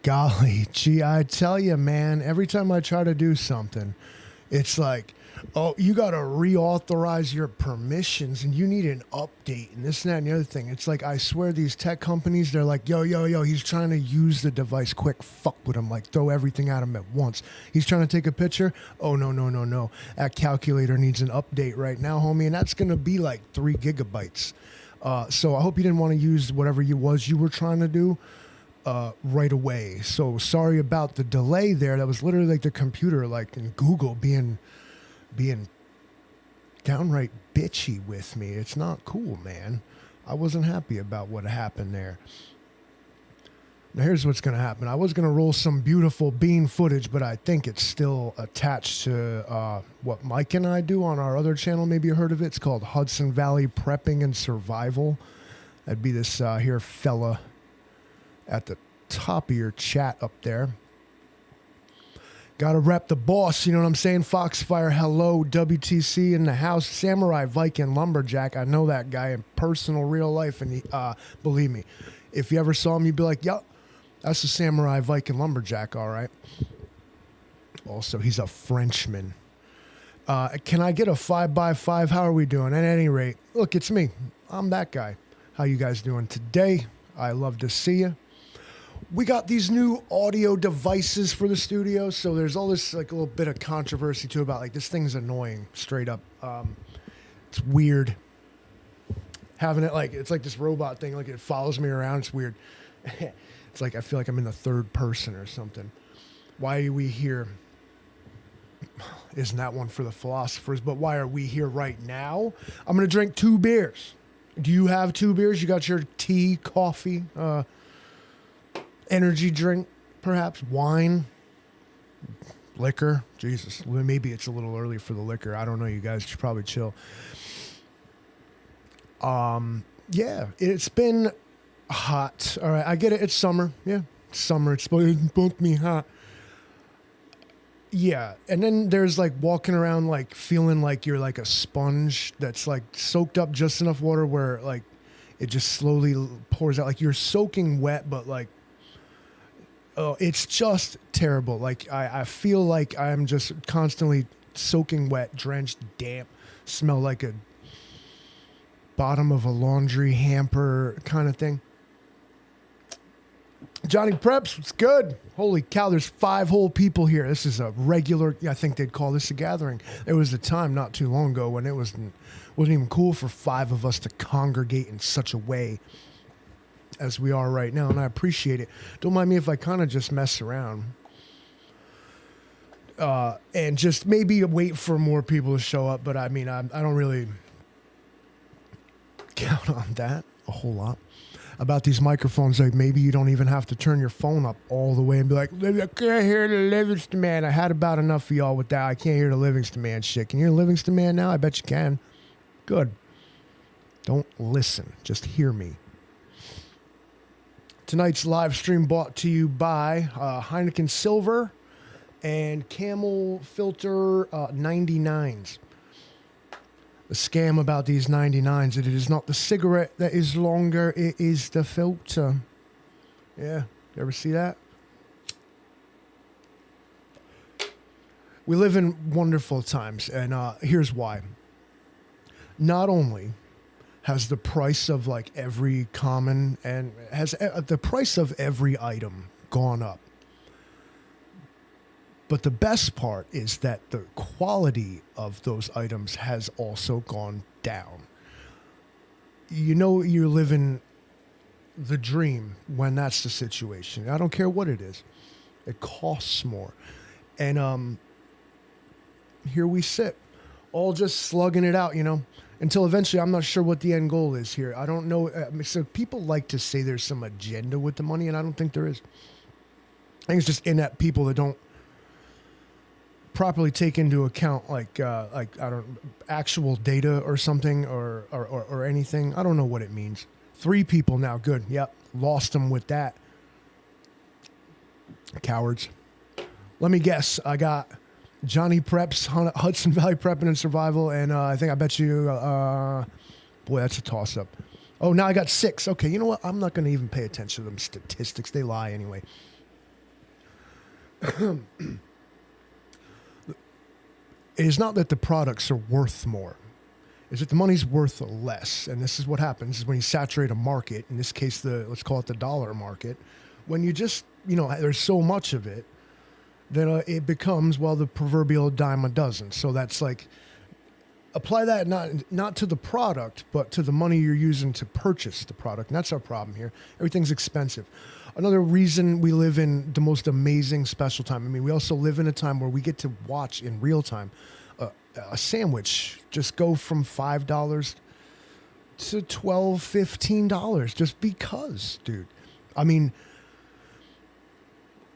Golly, gee, I tell you, man, every time I try to do something, it's like, oh, you got to reauthorize your permissions and you need an update and this and that and the other thing. It's like, I swear these tech companies, they're like, yo, he's trying to use the device quick. Fuck with him. Like, throw everything at him at once. He's trying to take a picture. Oh, no. That calculator needs an update right now, homie. And that's going to be like 3 gigabytes. So I hope you didn't want to use whatever you were trying to do. Right away. So sorry about the delay there. That was literally like the computer, like in Google being downright bitchy with me. It's not cool, man. I wasn't happy about what happened there. Now here's what's going to happen. I was going to roll some beautiful bean footage, but I think it's still attached to what Mike and I do on our other channel. Maybe you heard of it. It's called Hudson Valley Prepping and Survival. That'd be this here fella at the top of your chat up there. Gotta rep the boss, you know what I'm saying? Foxfire, hello, WTC in the house, Samurai Viking Lumberjack. I know that guy in personal real life, and he, believe me, if you ever saw him, you'd be like, yup, that's the Samurai Viking Lumberjack, all right. Also, he's a Frenchman. Can I get a 5x5? How are we doing? At any rate, look, it's me. I'm that guy. How you guys doing today? I love to see you. We got these new audio devices for the studio, so there's all this like a little bit of controversy too about like this thing's annoying, straight up. It's weird having it like it's like this robot thing, like it follows me around. It's weird. It's like I feel like I'm in the third person or something. Why are we here? Isn't that one for the philosophers? But why are we here right now? I'm gonna drink 2 beers. Do you have 2 beers? You got your tea, coffee, energy drink, perhaps wine, liquor. Jesus, maybe it's a little early for the liquor. I don't know. You guys should probably chill. Yeah, it's been hot. All right, I get it. It's summer. Yeah, it's summer. It's both me hot. Yeah, and then there's like walking around like feeling like you're like a sponge that's like soaked up just enough water where like it just slowly pours out. Like you're soaking wet, but like, oh, it's just terrible. Like I feel like I'm just constantly soaking wet, drenched, damp, smell like a bottom of a laundry hamper kind of thing. Johnny Preps, it's good. Holy cow, there's 5 whole people here. This is a regular, I think they'd call this a gathering. There was a time not too long ago when it wasn't even cool for 5 of us to congregate in such a way as we are right now, and I appreciate it. Don't mind me if I kind of just mess around. And just maybe wait for more people to show up, but I mean, I don't really count on that a whole lot. About these microphones, like maybe you don't even have to turn your phone up all the way and be like, I can't hear the Livingston Man. I had about enough of y'all with that. I can't hear the Livingston Man shit. Can you hear the Livingston Man now? I bet you can. Good. Don't listen. Just hear me. Tonight's live stream brought to you by Heineken Silver and Camel Filter 99s. The scam about these 99s, that it is not the cigarette that is longer, it is the filter. Yeah, you ever see that? We live in wonderful times, and here's why. Not only has the price of like every common and has the price of every item gone up, but the best part is that the quality of those items has also gone down. You know, you're living the dream when that's the situation. I don't care what it is. It costs more. And here we sit, all just slugging it out, you know, until eventually I'm not sure what the end goal is here. I don't know. So people like to say there's some agenda with the money, and I don't think there is. I think it's just inept people that don't properly take into account like I don't actual data or something or anything. I don't know what it means. 3 people now. Good. Yep. Lost them with that. Cowards. Let me guess. I got Johnny Preps, Hudson Valley Prepping and Survival, and I bet you, boy, that's a toss-up. Oh, now I got 6. Okay, you know what? I'm not going to even pay attention to them statistics. They lie anyway. It is not that the products are worth more. Is that the money's worth less. And this is what happens is when you saturate a market, in this case, let's call it the dollar market, when you just, there's so much of it, then it becomes, well, the proverbial dime a dozen. So that's like, apply that not to the product, but to the money you're using to purchase the product. And that's our problem here. Everything's expensive. Another reason we live in the most amazing special time. I mean, we also live in a time where we get to watch in real time a sandwich just go from $5 to $12, $15 just because, dude. I mean,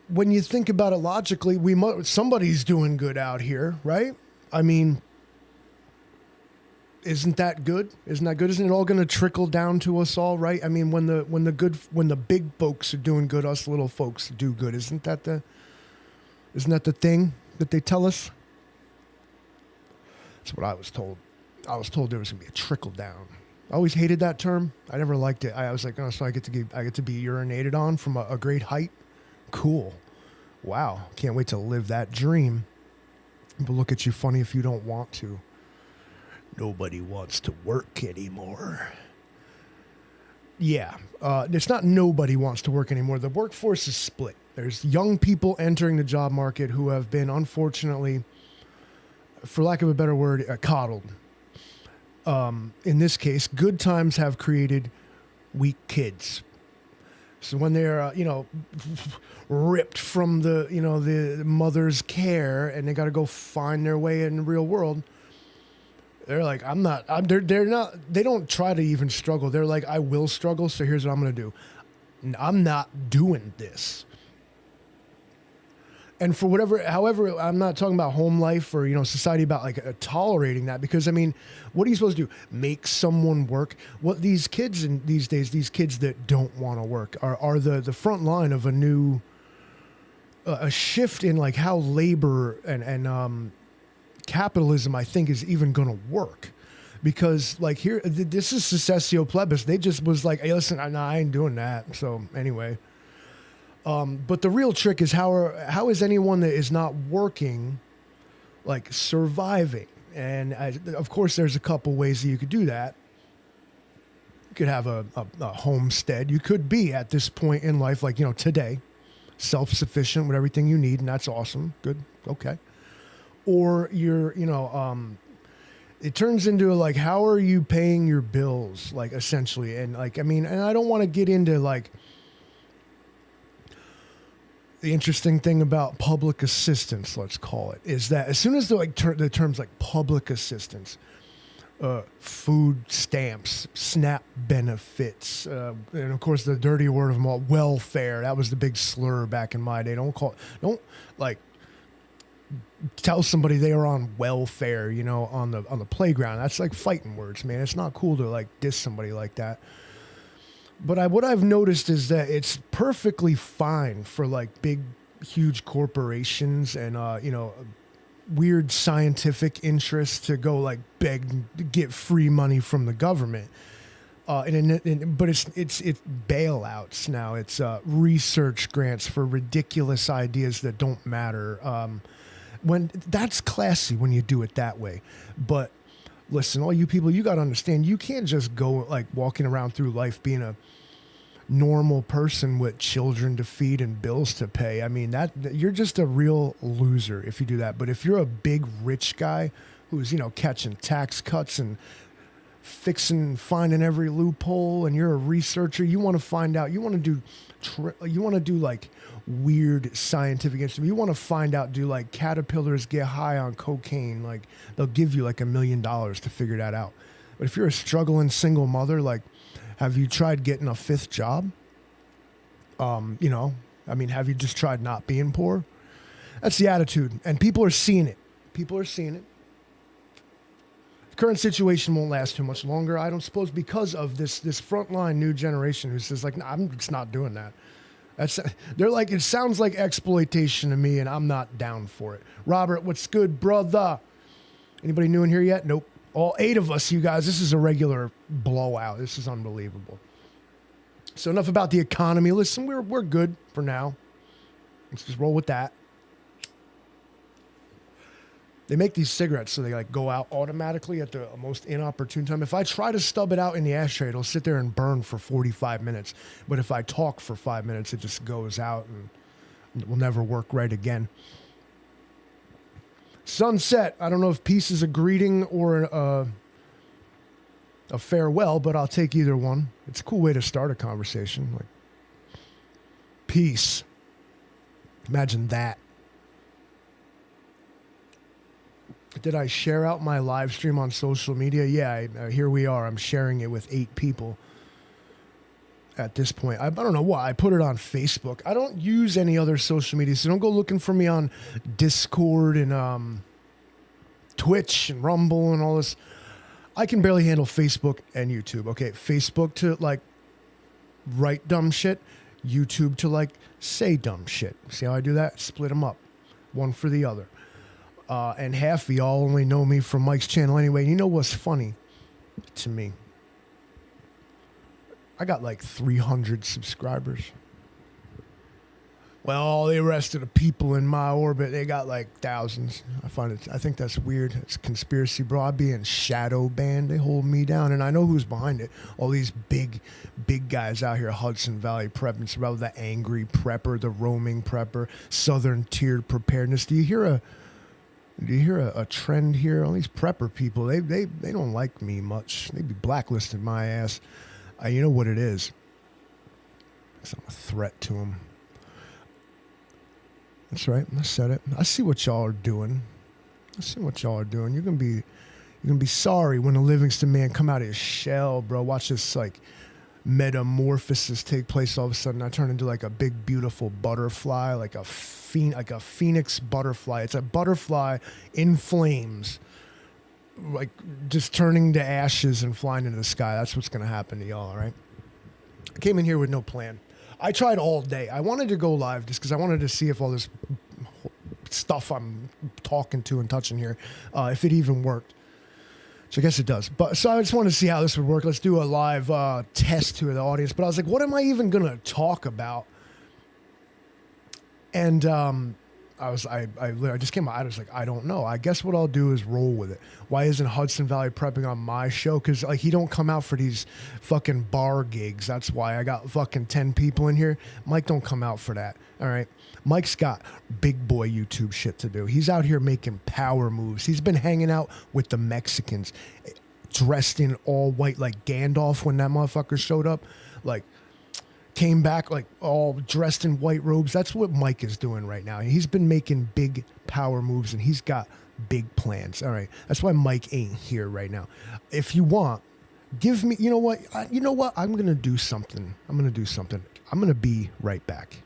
when you think about it logically, somebody's doing good out here, right? I mean, isn't that good? Isn't it all going to trickle down to us all, right? I mean, when the big folks are doing good, us little folks do good. Isn't that the thing that they tell us? That's what I was told. I was told there was going to be a trickle down. I always hated that term. I never liked it. I was like, oh, so I get to be urinated on from a great height. Cool. Wow. Can't wait to live that dream. But look at you funny if you don't want to. Nobody wants to work anymore. Yeah. It's not nobody wants to work anymore. The workforce is split. There's young people entering the job market who have been, unfortunately, for lack of a better word, coddled. In this case, good times have created weak kids. So when they're, ripped from the mother's care and they got to go find their way in the real world, they're like, they don't try to even struggle. They're like, I will struggle. So here's what I'm going to do. I'm not doing this. And for however, I'm not talking about home life or, society about tolerating that, because I mean, what are you supposed to do? Make someone work? What these kids in these days, these kids that don't want to work are the front line of a new, a shift in how labor and capitalism, I think, is even going to work. Because here, this is secessio plebis. They just was like, hey, listen, I ain't doing that. So anyway. But the real trick is how is anyone that is not working, surviving? And of course, there's a couple ways that you could do that. You could have a homestead. You could be at this point in life, today, self-sufficient with everything you need, and that's awesome. Good. Okay. Or you're, it turns into how are you paying your bills, essentially? And and I don't want to get into the interesting thing about public assistance, let's call it, is that as soon as the terms public assistance, food stamps, SNAP benefits, and of course the dirty word of them all, welfare. That was the big slur back in my day. Don't tell somebody they are on welfare, on the playground. That's fighting words, man. It's not cool to diss somebody like that. But what I've noticed is that it's perfectly fine for big, huge corporations and weird scientific interests to go beg to get free money from the government. But it's bailouts now. It's research grants for ridiculous ideas that don't matter. When that's classy when you do it that way, but. Listen, all you people, you got to understand, you can't just go walking around through life being a normal person with children to feed and bills to pay. I mean, that you're just a real loser if you do that. But if you're a big rich guy who's, catching tax cuts and finding every loophole, and you're a researcher, you want to find out, you want to do weird scientific instruments. You want to find out, do caterpillars get high on cocaine? They'll give you $1 million to figure that out. But if you're a struggling single mother, have you tried getting a fifth job? Have you just tried not being poor? That's the attitude. And people are seeing it. The current situation won't last too much longer, I don't suppose, because of this frontline new generation who says nah, I'm just not doing that. They're it sounds like exploitation to me, and I'm not down for it. Robert, what's good, brother? Anybody new in here yet? Nope. All 8 of us, you guys. This is a regular blowout. This is unbelievable. So enough about the economy. Listen, we're good for now. Let's just roll with that. They make these cigarettes so they like go out automatically at the most inopportune time. If I try to stub it out in the ashtray, it'll sit there and burn for 45 minutes. But if I talk for 5 minutes, it just goes out and it will never work right again. Sunset. I don't know if peace is a greeting or a farewell, but I'll take either one. It's a cool way to start a conversation. Like, peace. Imagine that. Did I share out my live stream on social media? Yeah, here we are. I'm sharing it with 8 people at this point. I don't know why. I put it on Facebook. I don't use any other social media, so don't go looking for me on Discord and Twitch and Rumble and all this. I can barely handle Facebook and YouTube. Okay, Facebook to like write dumb shit. YouTube to like say dumb shit. See how I do that? Split them up. One for the other. And half of y'all only know me from Mike's channel anyway. You know what's funny to me? I got like 300 subscribers. Well, all the rest of the people in my orbit, they got like thousands. I think that's weird. It's conspiracy, bro. I be in shadow banned. They hold me down, and I know who's behind it. All these big guys out here, Hudson Valley Prep, and about the angry prepper, the roaming prepper, Southern tiered preparedness. Do you hear a trend here? All these prepper people, they don't like me much. They be blacklisting my ass. You know what it is? Because I'm a threat to them. That's right. I said it. I see what y'all are doing. You're gonna be sorry when the Livingston man come out of his shell, bro. Watch this like metamorphosis take place. All of a sudden, I turn into like a big, beautiful butterfly, like a phoenix butterfly. It's a butterfly in flames, like just turning to ashes and flying into the sky. That's what's gonna happen to y'all. All right. I came in here with no plan. I tried all day. I wanted to go live just because I wanted to see if all this stuff I'm talking to and touching here, if it even worked. So I guess it does. But so I just wanted to see how this would work. Let's do a live test to the audience. But I was like, what am I even going to talk about? And I just came out. I was like, I don't know. I guess what I'll do is roll with it. Why isn't Hudson Valley Prepping on my show? Because like he don't come out for these fucking bar gigs. That's why I got fucking 10 people in here. Mike don't come out for that. All right. Mike's got big boy YouTube shit to do. He's out here making power moves. He's been hanging out with the Mexicans, dressed in all white like Gandalf when that motherfucker showed up. Like, came back like all dressed in white robes. That's what Mike is doing right now. He's been making big power moves and he's got big plans. All right. That's why Mike ain't here right now. If you want, give me, you know what? I'm going to do something. I'm going to be right back.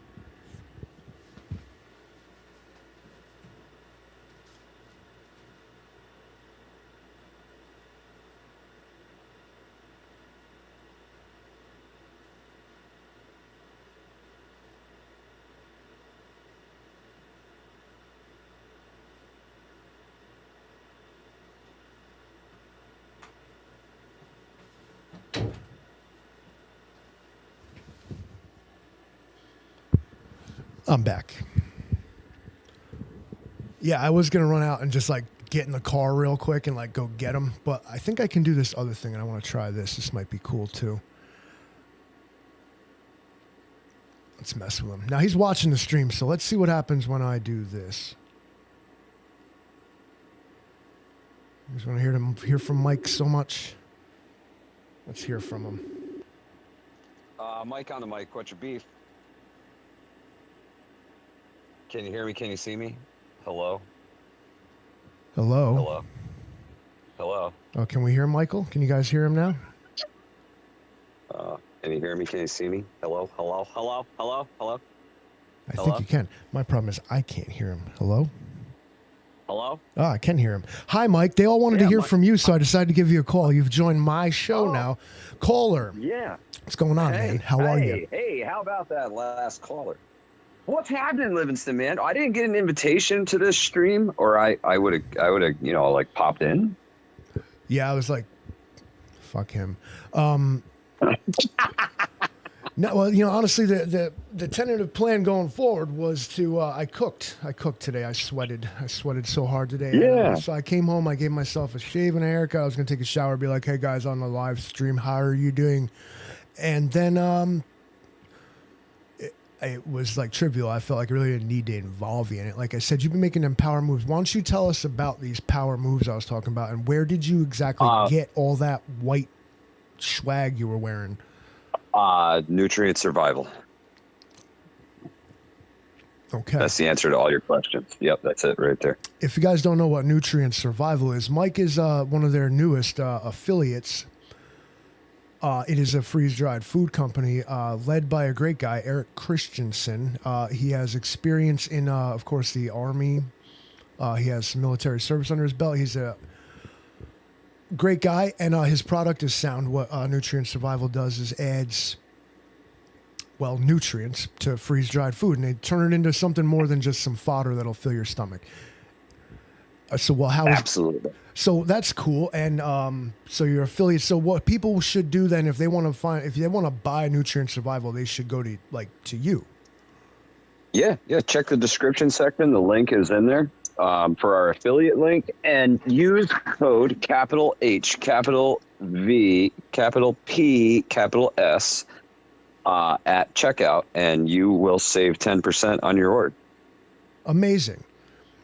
I'm back. Yeah, I was going to run out and just like get in the car real quick and like go get him. But I think I can do this other thing and I want to try this. This might be cool too. Let's mess with him. Now he's watching the stream, so let's see what happens when I do this. I just want to hear from Mike so much. Let's hear from him. Mike on the mic. What's your beef? Can you hear me? Can you see me? Hello? Hello? Hello? Hello? Oh, can we hear Michael? Can you guys hear him now? Can you hear me? Can you see me? Hello? Hello? Hello? Hello? Hello? I think you can. My problem is I can't hear him. Hello? Hello? Ah, I can hear him. Hi, Mike. They all wanted to hear from you, so I decided to give you a call. You've joined my show now. Caller. Yeah. What's going on, man? How are you? Hey, how about that last caller? What's happening, Livingston, man? I didn't get an invitation to this stream, or I would have, you know, like popped in. Yeah, I was like, fuck him. No, well, honestly, the tentative plan going forward was to I cooked today. I sweated so hard today. And, Yeah. so I came home. I gave myself a shave and a haircut. I was gonna take a shower, be like, "Hey guys, on the live stream, how are you doing?" And then it was like trivial. I felt like I really didn't need to involve you in it. Like I said, you've been making them power moves. Why don't you tell us about these power moves I was talking about, and where did you exactly get all that white swag you were wearing? Nutrient survival. Okay. That's the answer to all your questions. Yep, that's it right there. If you guys don't know what Nutrient Survival is, Mike is one of their newest affiliates. It is a freeze-dried food company led by a great guy, Eric Christensen. He has experience in, of course, the Army. He has some military service under his belt. He's a great guy, and his product is sound. What Nutrient Survival does is adds, well, nutrients to freeze-dried food, and they turn it into something more than just some fodder that'll fill your stomach. Absolutely. So that's cool, and so you're affiliate. So what people should do then, if they want to buy Nutrient Survival, they should go to you. Yeah. Check the description section. The link is in there for our affiliate link, and use code capital H, capital V, capital P, capital S at checkout, and you will save 10% on your order. Amazing.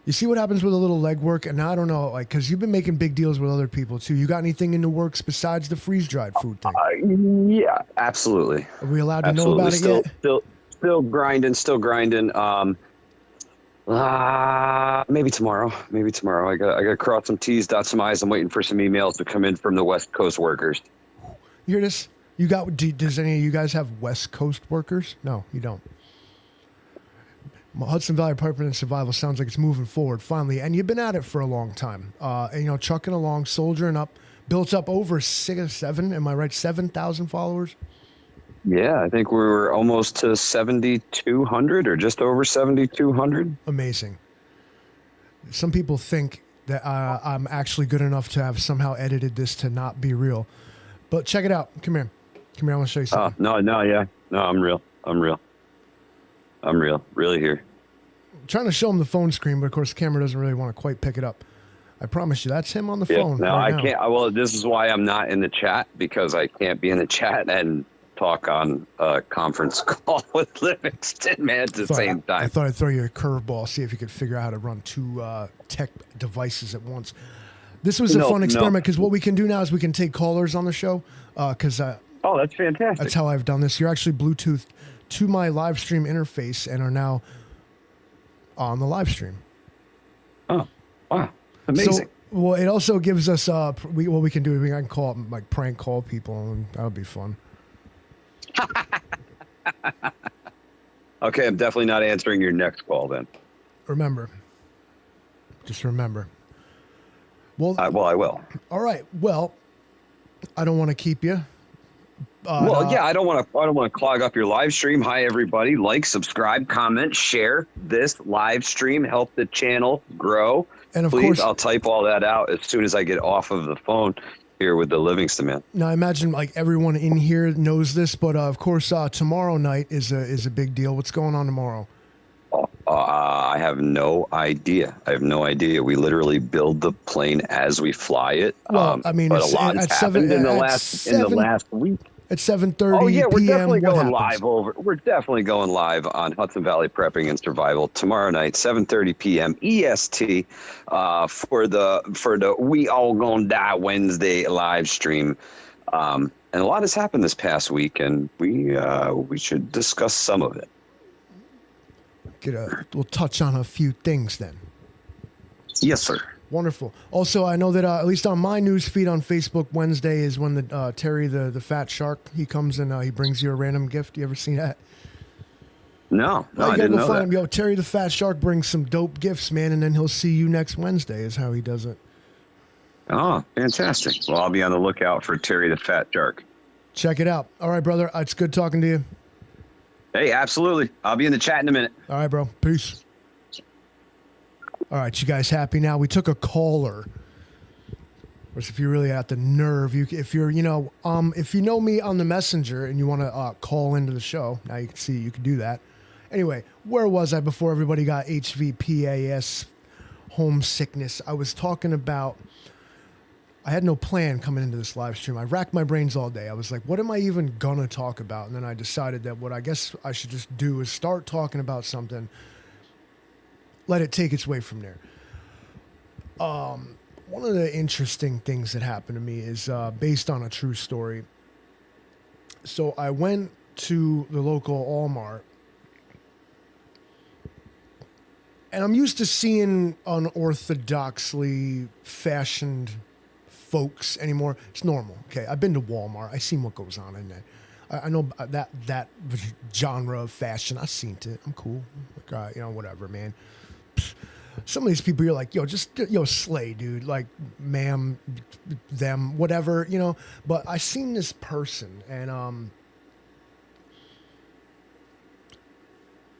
You see what happens with a little legwork, and I don't know, like, because you've been making big deals with other people too. You got anything in the works besides the freeze-dried food thing? Yeah, absolutely. Are we allowed to know about it yet? Still grinding. Maybe tomorrow. I got to cross some T's, dot some I's. I'm waiting for some emails to come in from the West Coast workers. You hear this? Does any of you guys have West Coast workers? No, you don't. Hudson Valley Pipeline and Survival sounds like it's moving forward finally, and you've been at it for a long time. And, trucking along, soldiering up, built up over 7,000 followers. Yeah, I think we were almost to 7,200 or just over 7,200. Amazing. Some people think that I'm actually good enough to have somehow edited this to not be real, but check it out. Come here. I want to show you something. No, I'm real. Really here. I'm trying to show him the phone screen, but of course the camera doesn't really want to quite pick it up. I promise you, that's him on the phone. No, right I now. can't. Well, this is why I'm not in the chat, because I can't be in the chat and talk on a conference call with Livingston, man, at the same time. I thought I'd throw you a curveball, see if you could figure out how to run two tech devices at once. This was a fun experiment, because what we can do now is we can take callers on the show. Oh, that's fantastic. That's how I've done this. You're actually Bluetoothed to my live stream interface and are now on the live stream. Oh, wow. Amazing. So, it also gives us what we can do. I can call like prank call people, and that'll be fun. Okay, I'm definitely not answering your next call then. Just remember. Well, I will. All right. Well, I don't want to keep you. I don't want to clog up your live stream. Hi, everybody. Like, subscribe, comment, share this live stream. Help the channel grow. And of Please, course, I'll type all that out as soon as I get off of the phone here with the Livingston man. Now, I imagine like everyone in here knows this, but of course, tomorrow night is a big deal. What's going on tomorrow? I have no idea. We literally build the plane as we fly it. Well, I mean, but a lot has happened in the last week. At 7:30 Oh yeah, we're PM, definitely going happens? live We're definitely going live on Hudson Valley Prepping and Survival tomorrow night, 7:30 p.m. EST, for the We All Gonna Die Wednesday live stream. And a lot has happened this past week, and we should discuss some of it. We'll touch on a few things then. Yes, sir. Wonderful. Also, I know that at least on my news feed on Facebook, Wednesday is when the Terry the fat shark, he comes and he brings you a random gift. You ever seen that? No, I didn't know that. Him. Yo, Terry the fat shark brings some dope gifts, man, and then he'll see you next Wednesday is how he does it. Oh, fantastic. Well, I'll be on the lookout for Terry the fat shark. Check it out. All right, brother. It's good talking to you. Hey, absolutely. I'll be in the chat in a minute. All right, bro. Peace. All right, you guys happy now? We took a caller. Whereas if you really have the nerve, if you're, if you know me on the messenger and you want to call into the show, now you can see you can do that. Anyway, where was I before everybody got HVPAS homesickness? I was talking about, I had no plan coming into this live stream. I racked my brains all day. I was like, what am I even gonna talk about? And then I decided that what I guess I should just do is start talking about something, let it take its way from there. One of the interesting things that happened to me is based on a true story. So I went to the local Walmart, and I'm used to seeing unorthodoxly fashioned folks anymore. It's normal. Okay, I've been to Walmart. I've seen what goes on in there. I know that genre of fashion. I've seen it. I'm cool. Like, whatever, man. Some of these people, you're like, slay, dude. Like, ma'am, them, whatever, But I seen this person, and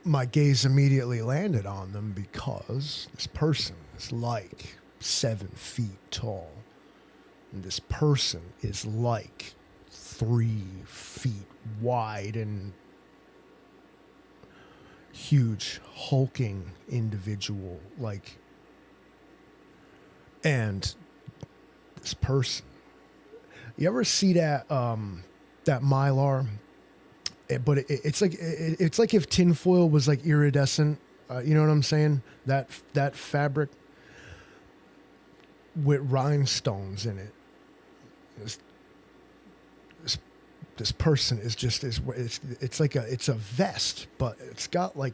my gaze immediately landed on them because this person is like 7 feet tall. And this person is like 3 feet wide and huge, hulking individual. And this person, you ever see that Mylar? But it's like if tinfoil was like iridescent. You know what I'm saying? That fabric with rhinestones in it. This person is just it's like it's a vest, but it's got like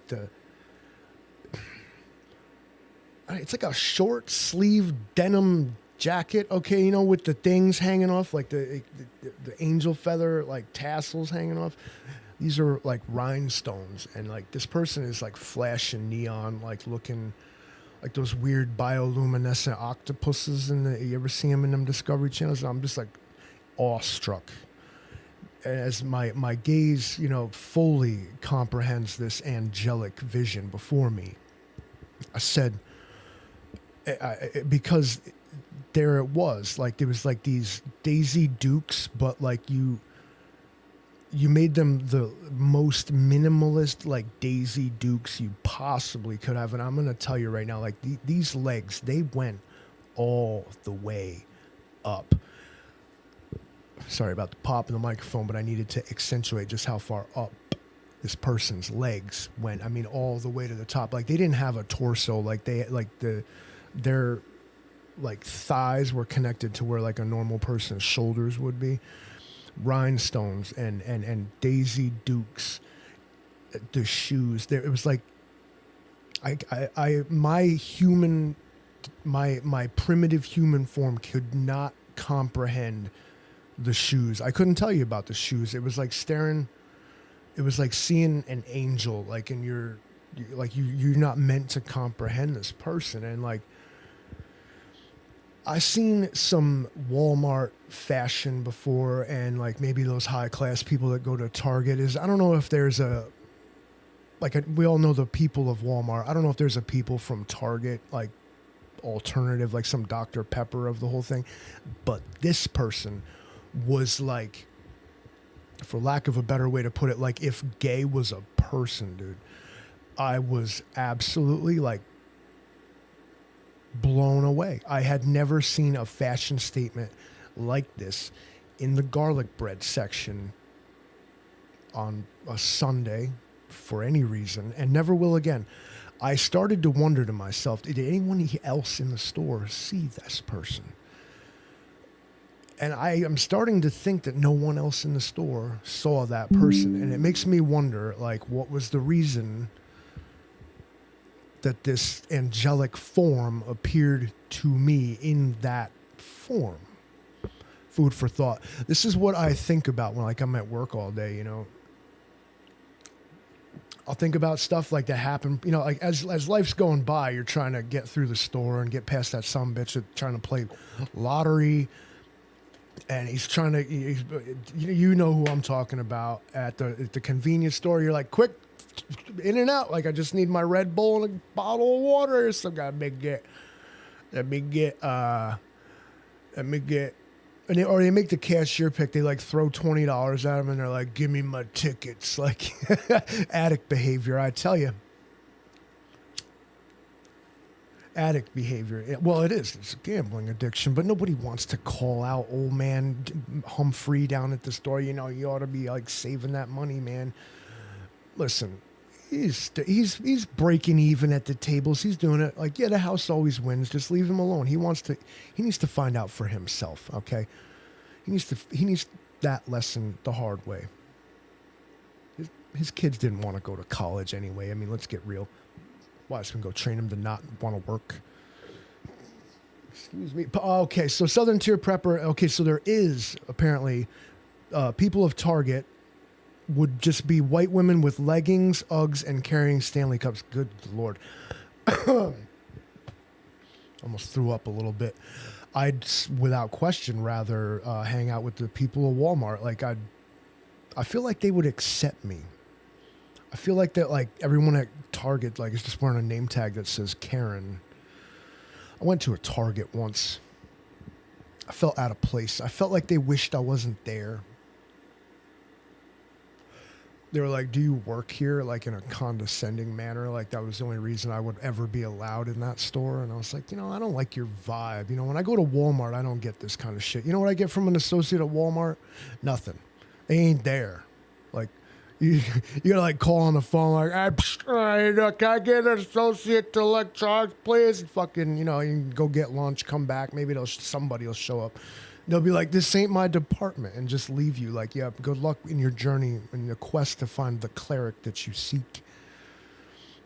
it's like a short sleeve denim jacket, okay, with the things hanging off, like the angel feather like tassels hanging off. These are like rhinestones, and like this person is like flashing neon, like looking like those weird bioluminescent octopuses you ever see them in them Discovery Channels? I'm just like awestruck as my gaze, fully comprehends this angelic vision before me. I said, because there it was, like there was like these Daisy Dukes, but like you made them the most minimalist like Daisy Dukes you possibly could have. And I'm going to tell you right now, like these legs, they went all the way up. Sorry about the pop in the microphone, but I needed to accentuate just how far up this person's legs went. I mean, all the way to the top. Like they didn't have a torso. Like their like thighs were connected to where like a normal person's shoulders would be. Rhinestones and Daisy Dukes, the shoes. There, it was like my primitive human form could not comprehend the shoes. I couldn't tell you about the shoes. It was like staring. It was like seeing an angel, like in you're not meant to comprehend this person. And like I seen some Walmart fashion before, and like maybe those high class people that go to Target I don't know if there's we all know the people of Walmart. I don't know if there's a people from Target, like alternative, like some Dr. Pepper of the whole thing. But this person was like, for lack of a better way to put it, like if gay was a person, dude. I was absolutely like blown away. I had never seen a fashion statement like this in the garlic bread section on a Sunday for any reason, and never will again. I started to wonder to myself, did anyone else in the store see this person? And I am starting to think that no one else in the store saw that person. And it makes me wonder, like, what was the reason that this angelic form appeared to me in that form? Food for thought. This is what I think about when like I'm at work all day, I'll think about stuff like that happen, like as life's going by, you're trying to get through the store and get past that sumbitch that's trying to play lottery. And he's trying to, you know who I'm talking about at the convenience store. You're like, quick, in and out. Like, I just need my Red Bull and a bottle of water. So let me get let me get, or they make the cashier pick. They like throw $20 at them, and they're like, "Give me my tickets." Like addict behavior, I tell you. Addict behavior. Well, it is. It's a gambling addiction, but nobody wants to call out old man Humphrey down at the store. You know, you ought to be like saving that money, man. Listen, he's breaking even at the tables. He's doing it like, yeah, the house always wins. Just leave him alone. He needs to find out for himself. Okay, he needs that lesson the hard way. His kids didn't want to go to college anyway. I mean, let's get real. Why is going to go train him to not want to work? Excuse me. Okay, so Southern Tier Prepper. Okay, so there is apparently people of Target would just be white women with leggings, Uggs, and carrying Stanley Cups. Good Lord. Almost threw up a little bit. I'd, without question, rather hang out with the people of Walmart. Like, I feel like they would accept me. I feel like that, like, everyone at Target, like, is just wearing a name tag that says Karen. I went to a Target once. I felt out of place. I felt like they wished I wasn't there. They were like, "Do you work here?" Like in a condescending manner. Like that was the only reason I would ever be allowed in that store. And I was like, I don't like your vibe. When I go to Walmart, I don't get this kind of shit. You know what I get from an associate at Walmart? Nothing. They ain't there. Like, you gotta like call on the phone like, "Can I get an associate to electronics, please?" Fucking, you can go get lunch, come back. Maybe somebody will show up. They'll be like, "This ain't my department," and just leave you. Like, yeah, good luck in your journey and the quest to find the cleric that you seek.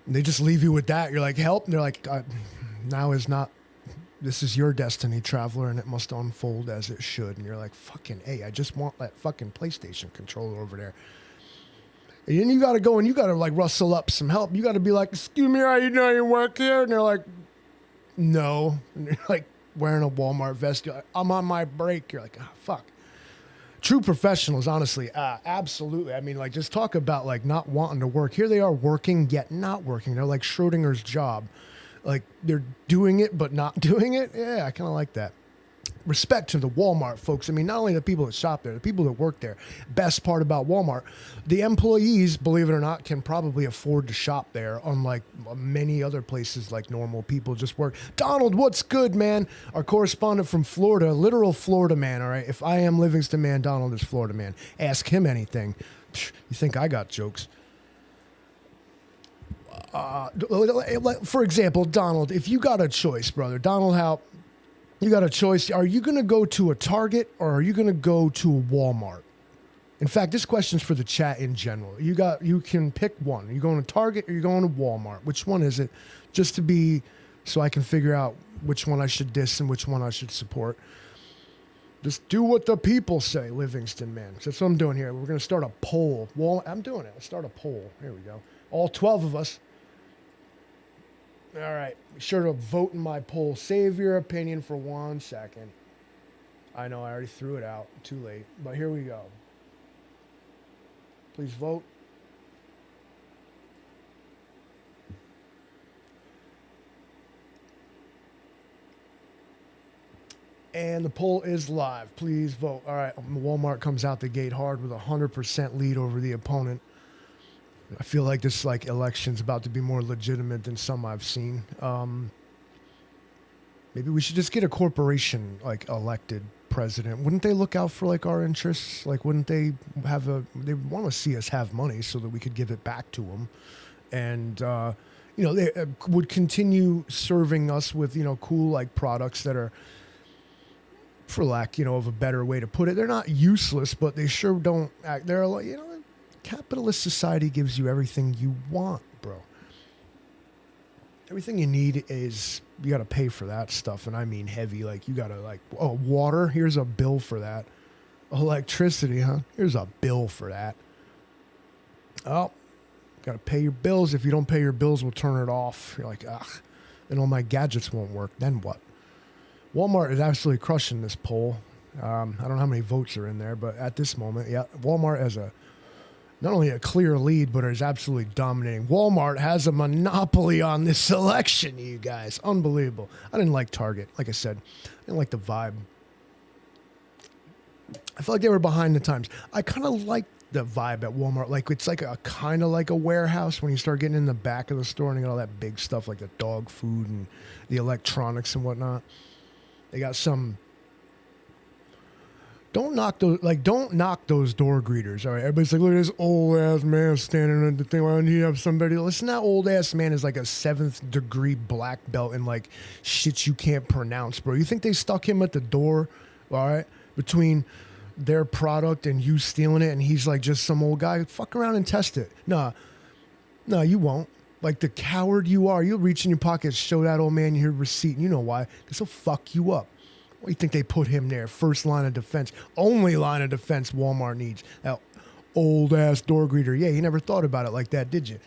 And they just leave you with that. You're like, "Help," and they're like, "Now is not. This is your destiny, traveler, and it must unfold as it should." And you're like, "Fucking A, I just want that fucking PlayStation controller over there." And then you got to go and you got to like rustle up some help. You got to be like, "Excuse me, you work here?" And they're like, "No." And you're like wearing a Walmart vest. You're like, "I'm on my break." You're like, "Ah, fuck." True professionals, honestly, absolutely. I mean, like, just talk about like not wanting to work. Here they are working yet not working. They're like Schrodinger's job. Like they're doing it but not doing it. Yeah, I kind of like that. Respect to the Walmart folks. I mean, not only the people that shop there, the people that work there. Best part about Walmart, the employees, believe it or not, can probably afford to shop there, unlike many other places like normal people just work. Donald, what's good, man? Our correspondent from Florida, literal Florida man, all right? If I am Livingston man, Donald is Florida man. Ask him anything. You think I got jokes? For example, Donald, if you got a choice, brother, Donald, how... You got a choice. Are you going to go to a Target or are you going to go to a Walmart? In fact, this question's for the chat in general. You can pick one. Are you going to Target or are you going to Walmart? Which one is it? Just to be, so I can figure out which one I should diss and which one I should support. Just do what the people say, Livingston man. So that's what I'm doing here. We're going to start a poll. I'm doing it. Let's start a poll. Here we go. All 12 of us. All right, be sure to vote in my poll. Save your opinion for 1 second. I know I already threw it out. Too late. But here we go. Please vote. And the poll is live. Please vote. All right, Walmart comes out the gate hard with a 100% lead over the opponent. I feel like this election's about to be more legitimate than some I've seen. Maybe we should just get a corporation elected president. Wouldn't they look out for our interests? Wouldn't they they want to see us have money so that we could give it back to them? And, they would continue serving us with, cool products that are, for lack, of a better way to put it, they're not useless, but they sure don't act. They're capitalist society gives you everything you want, bro. Everything you need is, you got to pay for that stuff. And I mean heavy, you got to water, here's a bill for that. Electricity, huh? Here's a bill for that. Oh, got to pay your bills. If you don't pay your bills, we'll turn it off. You're like, ugh, and all my gadgets won't work. Then what? Walmart is absolutely crushing this poll. I don't know how many votes are in there, but at this moment, yeah, Walmart has not only a clear lead, but is absolutely dominating. Walmart has a monopoly on this election, you guys. Unbelievable. I didn't like Target. Like I said, I didn't like the vibe. I feel like they were behind the times. I kind of like the vibe at Walmart. Like it's like a kind of like a warehouse when you start getting in the back of the store and they got all that big stuff like the dog food and the electronics and whatnot. They got some. Don't knock those door greeters. All right, everybody's like, look at this old ass man standing at the thing. Why don't you have somebody? Listen, that old ass man is like a 7th degree black belt and like shit you can't pronounce, bro. You think they stuck him at the door? All right, between their product and you stealing it, and he's like just some old guy. Fuck around and test it. Nah, you won't. Like the coward you are, you'll reach in your pocket, show that old man your receipt, and you know why? Because he'll fuck you up. What do you think they put him there? First line of defense. Only line of defense Walmart needs. That old ass door greeter. Yeah, you never thought about it like that, did you?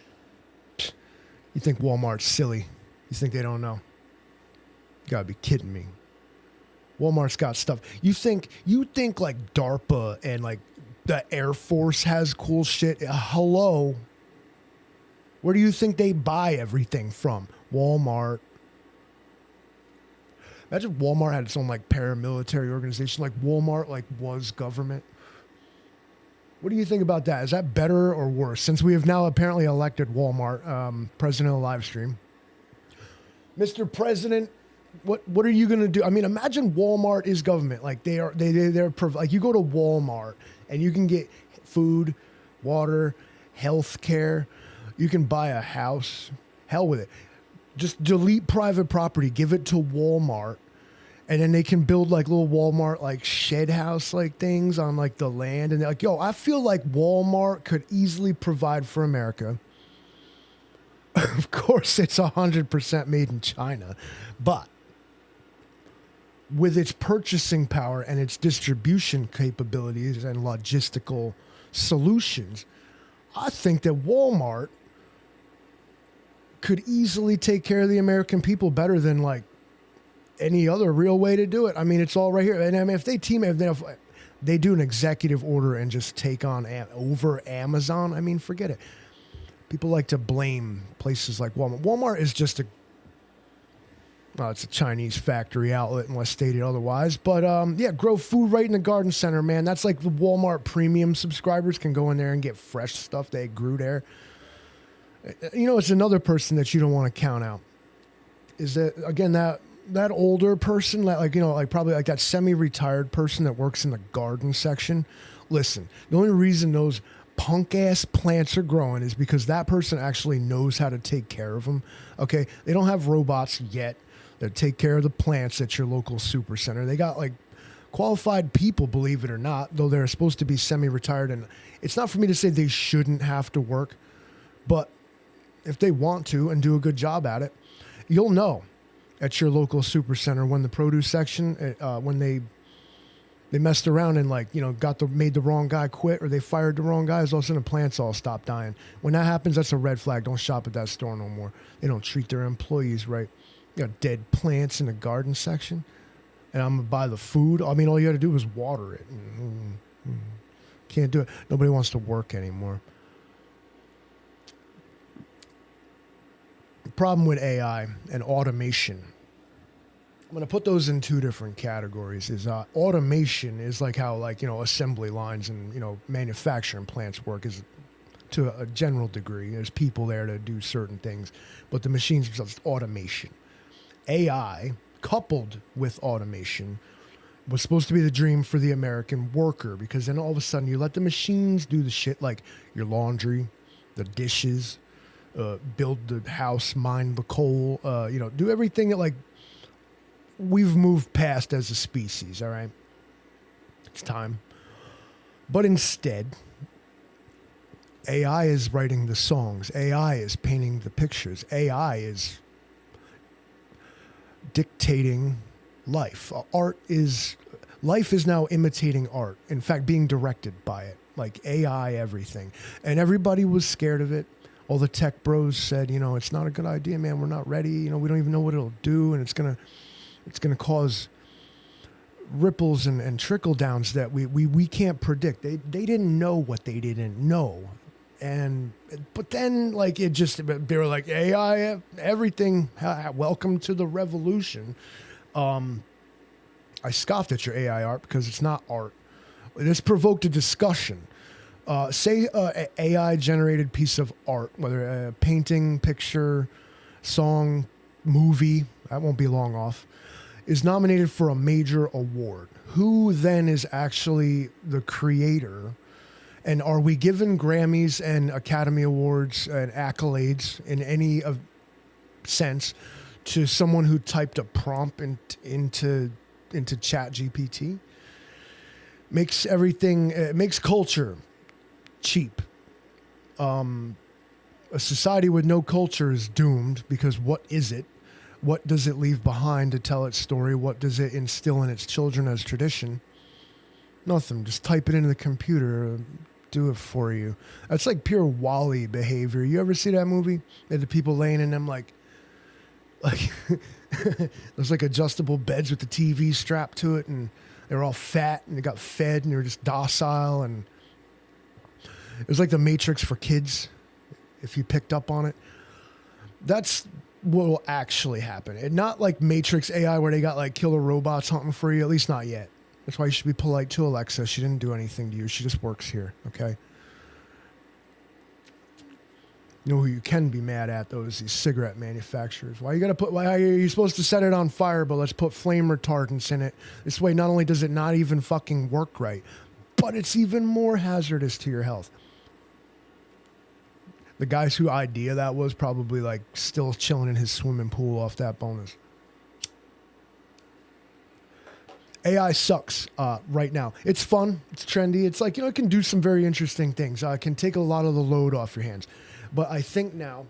You think Walmart's silly. You think they don't know. You gotta be kidding me. Walmart's got stuff. You think like DARPA and like the Air Force has cool shit? Hello. Where do you think they buy everything from? Walmart. Imagine Walmart had its own like paramilitary organization. Like Walmart like was government. What do you think about that? Is that better or worse? Since we have now apparently elected Walmart president of the live stream. Mr. President, what are you gonna do? I mean, imagine Walmart is government. Like they're like you go to Walmart and you can get food, water, health care. You can buy a house. Hell with it. Just delete private property, give it to Walmart, and then they can build like little Walmart like shed house like things on like the land. And they're like, yo, I feel like Walmart could easily provide for America. Of course, it's 100% made in China, but with its purchasing power and its distribution capabilities and logistical solutions, I think that Walmart could easily take care of the American people better than like any other real way to do it. I mean, it's all right here. And I mean, if they do an executive order and just take on over Amazon, I mean, forget it. People like to blame places like Walmart. Walmart is just it's a Chinese factory outlet unless stated otherwise. But yeah, grow food right in the garden center, man. That's like the Walmart premium subscribers can go in there and get fresh stuff they grew there. You know, it's another person that you don't want to count out. Is that, again, that older person, like, you know, like probably like that semi-retired person that works in the garden section. Listen, the only reason those punk-ass plants are growing is because that person actually knows how to take care of them, okay? They don't have robots yet that take care of the plants at your local super center. They got, like, qualified people, believe it or not, though they're supposed to be semi-retired. And it's not for me to say they shouldn't have to work, but if they want to and do a good job at it, you'll know at your local super center when the produce section, when they messed around and like, you know, made the wrong guy quit or they fired the wrong guys, all of a sudden the plants all stop dying. When that happens, that's a red flag. Don't shop at that store no more. They don't treat their employees right. You got dead plants in the garden section and I'm going to buy the food. I mean, all you got to do is water it. Can't do it. Nobody wants to work anymore. Problem with AI and automation. I'm going to put those in two different categories. Is automation is like how, like, you know, assembly lines and, you know, manufacturing plants work is to a general degree. There's people there to do certain things, but the machines themselves, automation. AI coupled with automation was supposed to be the dream for the American worker, because then all of a sudden you let the machines do the shit like your laundry, the dishes, build the house, mine the coal, you know, do everything that like we've moved past as a species. All right. It's time. But instead, AI is writing the songs. AI is painting the pictures. AI is dictating life. Life is now imitating art. In fact, being directed by it, like AI, everything. And everybody was scared of it. All the tech bros said, you know, it's not a good idea, man. We're not ready. You know, we don't even know what it'll do. And it's going to cause ripples and trickle downs that we can't predict. They didn't know what they didn't know. But then like they were like AI, everything. Welcome to the revolution. I scoffed at your AI art because it's not art. This provoked a discussion. Say a AI generated piece of art, whether a painting, picture, song, movie, that won't be long off, is nominated for a major award. Who then is actually the creator? And are we given Grammys and Academy Awards and accolades in any of sense to someone who typed a prompt into Chat GPT? Makes everything, it makes culture cheap. A society with no culture is doomed, because what is it? What does it leave behind to tell its story? What does it instill in its children as tradition? Nothing. Just type it into the computer. Do it for you. That's like pure Wall-E behavior. You ever see that movie? And the people laying in them like there's like adjustable beds with the TV strapped to it, and they were all fat and they got fed and they were just docile, and it was like the Matrix for kids, if you picked up on it. That's what will actually happen. And not like Matrix AI where they got like killer robots hunting for you, at least not yet. That's why you should be polite to Alexa. She didn't do anything to you. She just works here, okay? You know who you can be mad at, though, is these cigarette manufacturers. Why are you supposed to set it on fire, but let's put flame retardants in it? This way, not only does it not even fucking work right, but it's even more hazardous to your health. The guys who idea that was probably like still chilling in his swimming pool off that bonus. AI sucks right now. It's fun. It's trendy. It's like, it can do some very interesting things. It can take a lot of the load off your hands. But I think now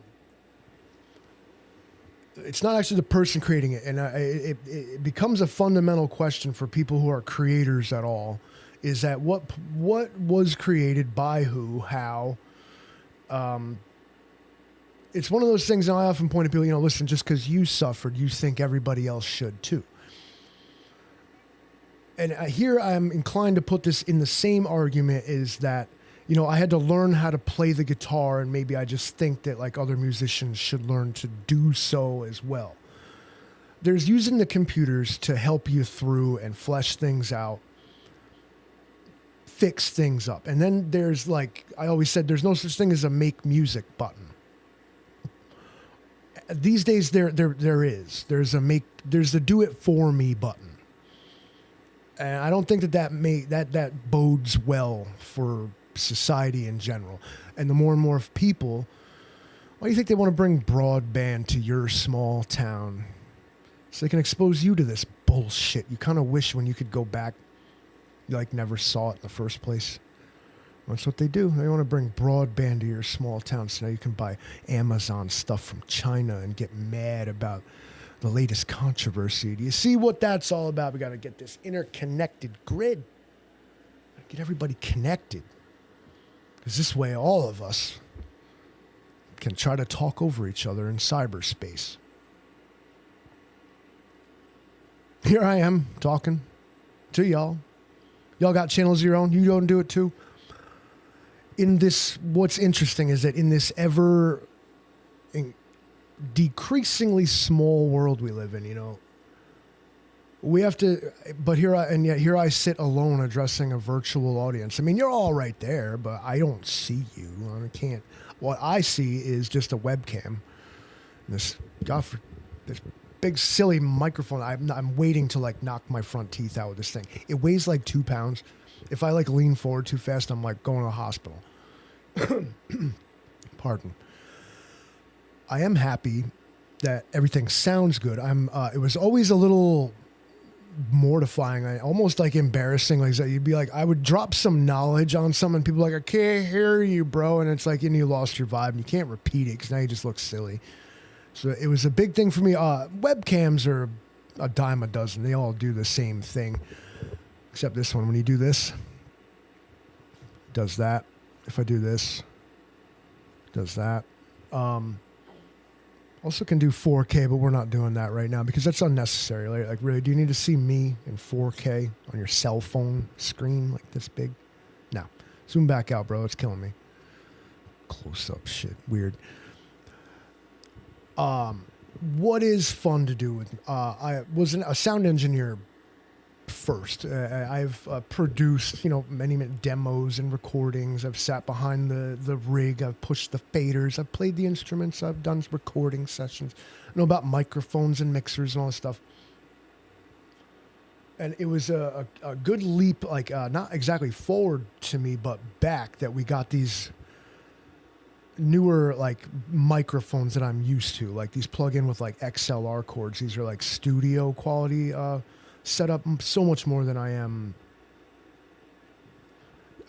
it's not actually the person creating it. And it becomes a fundamental question for people who are creators at all, is that what was created by who, how. It's one of those things, and I often point at people, listen, just because you suffered, you think everybody else should too. And here I'm inclined to put this in the same argument, is that, I had to learn how to play the guitar, and maybe I just think that like other musicians should learn to do so as well. There's using the computers to help you through and flesh things out, fix things up. And then there's, like I always said, there's no such thing as a make music button. These days there is. There's the do it for me button. And I don't think that bodes well for society in general. And the more and more people, why do you think they want to bring broadband to your small town? So they can expose you to this bullshit. You kind of wish when you could go back, you like never saw it in the first place. That's what they do. They want to bring broadband to your small town, so now you can buy Amazon stuff from China and get mad about the latest controversy. Do you see what that's all about? We got to get this interconnected grid. Get everybody connected. Because this way all of us can try to talk over each other in cyberspace. Here I am talking to y'all. Y'all got channels of your own. You don't do it too. In this, what's interesting is that in this ever decreasingly small world we live in, we have to, but here I sit alone addressing a virtual audience. I mean, you're all right there, but I don't see you. I can't. What I see is just a webcam. This big silly microphone. I'm waiting to like knock my front teeth out with this thing. It weighs like 2 pounds. If I like lean forward too fast, I'm like going to the hospital. Pardon. I am happy that everything sounds good. It was always a little mortifying, almost like embarrassing. Like that, you'd be like, I would drop some knowledge on someone. People are like, I can't hear you, bro, and it's like, and you lost your vibe, and you can't repeat it because now you just look silly. So it was a big thing for me. Webcams are a dime a dozen. They all do the same thing, except this one. When you do this, it does that. If I do this, it does that. Also can do 4K, but we're not doing that right now because that's unnecessary. Like, really, do you need to see me in 4K on your cell phone screen like this big? No. Zoom back out, bro. It's killing me. Close up shit. Weird. What is fun to do with? I was a sound engineer first. I've produced, many demos and recordings. I've sat behind the rig. I've pushed the faders. I've played the instruments. I've done recording sessions. I know about microphones and mixers and all this stuff. And it was a good leap, like not exactly forward to me, but back, that we got these newer like microphones that I'm used to, like these plug in with like XLR cords. These are like studio quality setup. So much more than I'm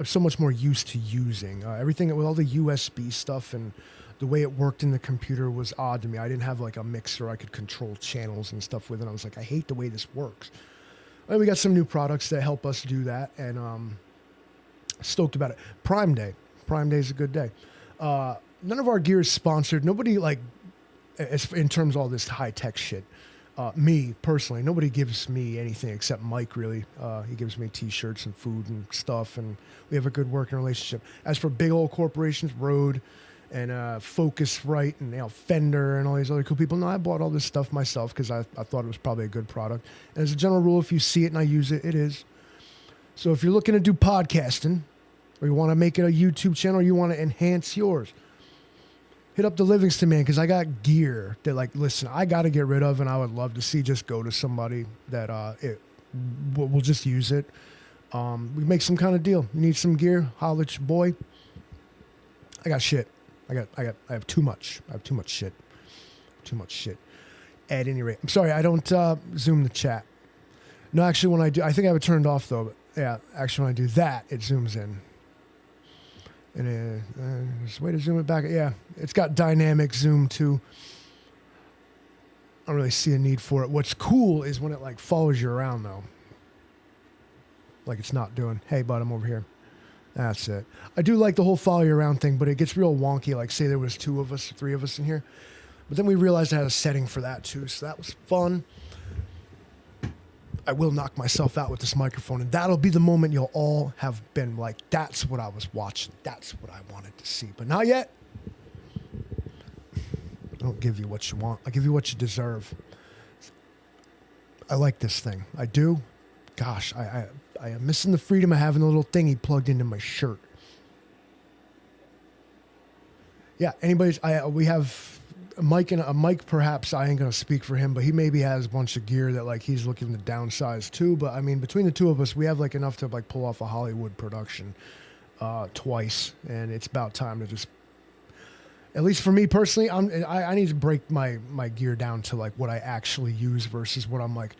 so much more used to using. Everything with all the USB stuff and the way it worked in the computer was odd to me. I didn't have like a mixer I could control channels and stuff with, and I was like, I hate the way this works. And we got some new products that help us do that, and stoked about it. Prime Day is a good day. None of our gear is sponsored. Nobody, like, in terms of all this high tech shit. Me personally, nobody gives me anything except Mike. Really, he gives me T-shirts and food and stuff, and we have a good working relationship. As for big old corporations, Rode and Focusrite and Fender and all these other cool people, no, I bought all this stuff myself because I thought it was probably a good product. And as a general rule, if you see it and I use it, it is. So if you're looking to do podcasting, or you want to make it a YouTube channel, or you want to enhance yours, hit up the Livingston Man, because I got gear that, like, listen, I got to get rid of, and I would love to see just go to somebody that will just use it. We make some kind of deal. You need some gear? Holler at your boy. I got shit. I have too much. I have too much shit. Too much shit. At any rate, I'm sorry, I don't zoom the chat. No, actually, when I do, I think I have it turned off though. But yeah, actually, when I do that, it zooms in. And there's a way to zoom it back. Yeah, it's got dynamic zoom too. I don't really see a need for it. What's cool is when it like follows you around though. Like it's not doing, hey bud, I'm over here. That's it. I do like the whole follow you around thing, but it gets real wonky. Like say there was 2 of us, 3 of us in here. But then we realized I had a setting for that too. So that was fun. I will knock myself out with this microphone, and that'll be the moment you'll all have been like, that's what I was watching. That's what I wanted to see. But not yet. I don't give you what you want. I give you what you deserve. I like this thing. I do. Gosh, I am missing the freedom of having a little thingy plugged into my shirt. Yeah, we have Mike, perhaps I ain't going to speak for him, but he maybe has a bunch of gear that like he's looking to downsize too. But I mean, between the 2 of us, we have like enough to like pull off a Hollywood production twice. And it's about time to just, at least for me personally, I need to break my gear down to like what I actually use versus what I'm like,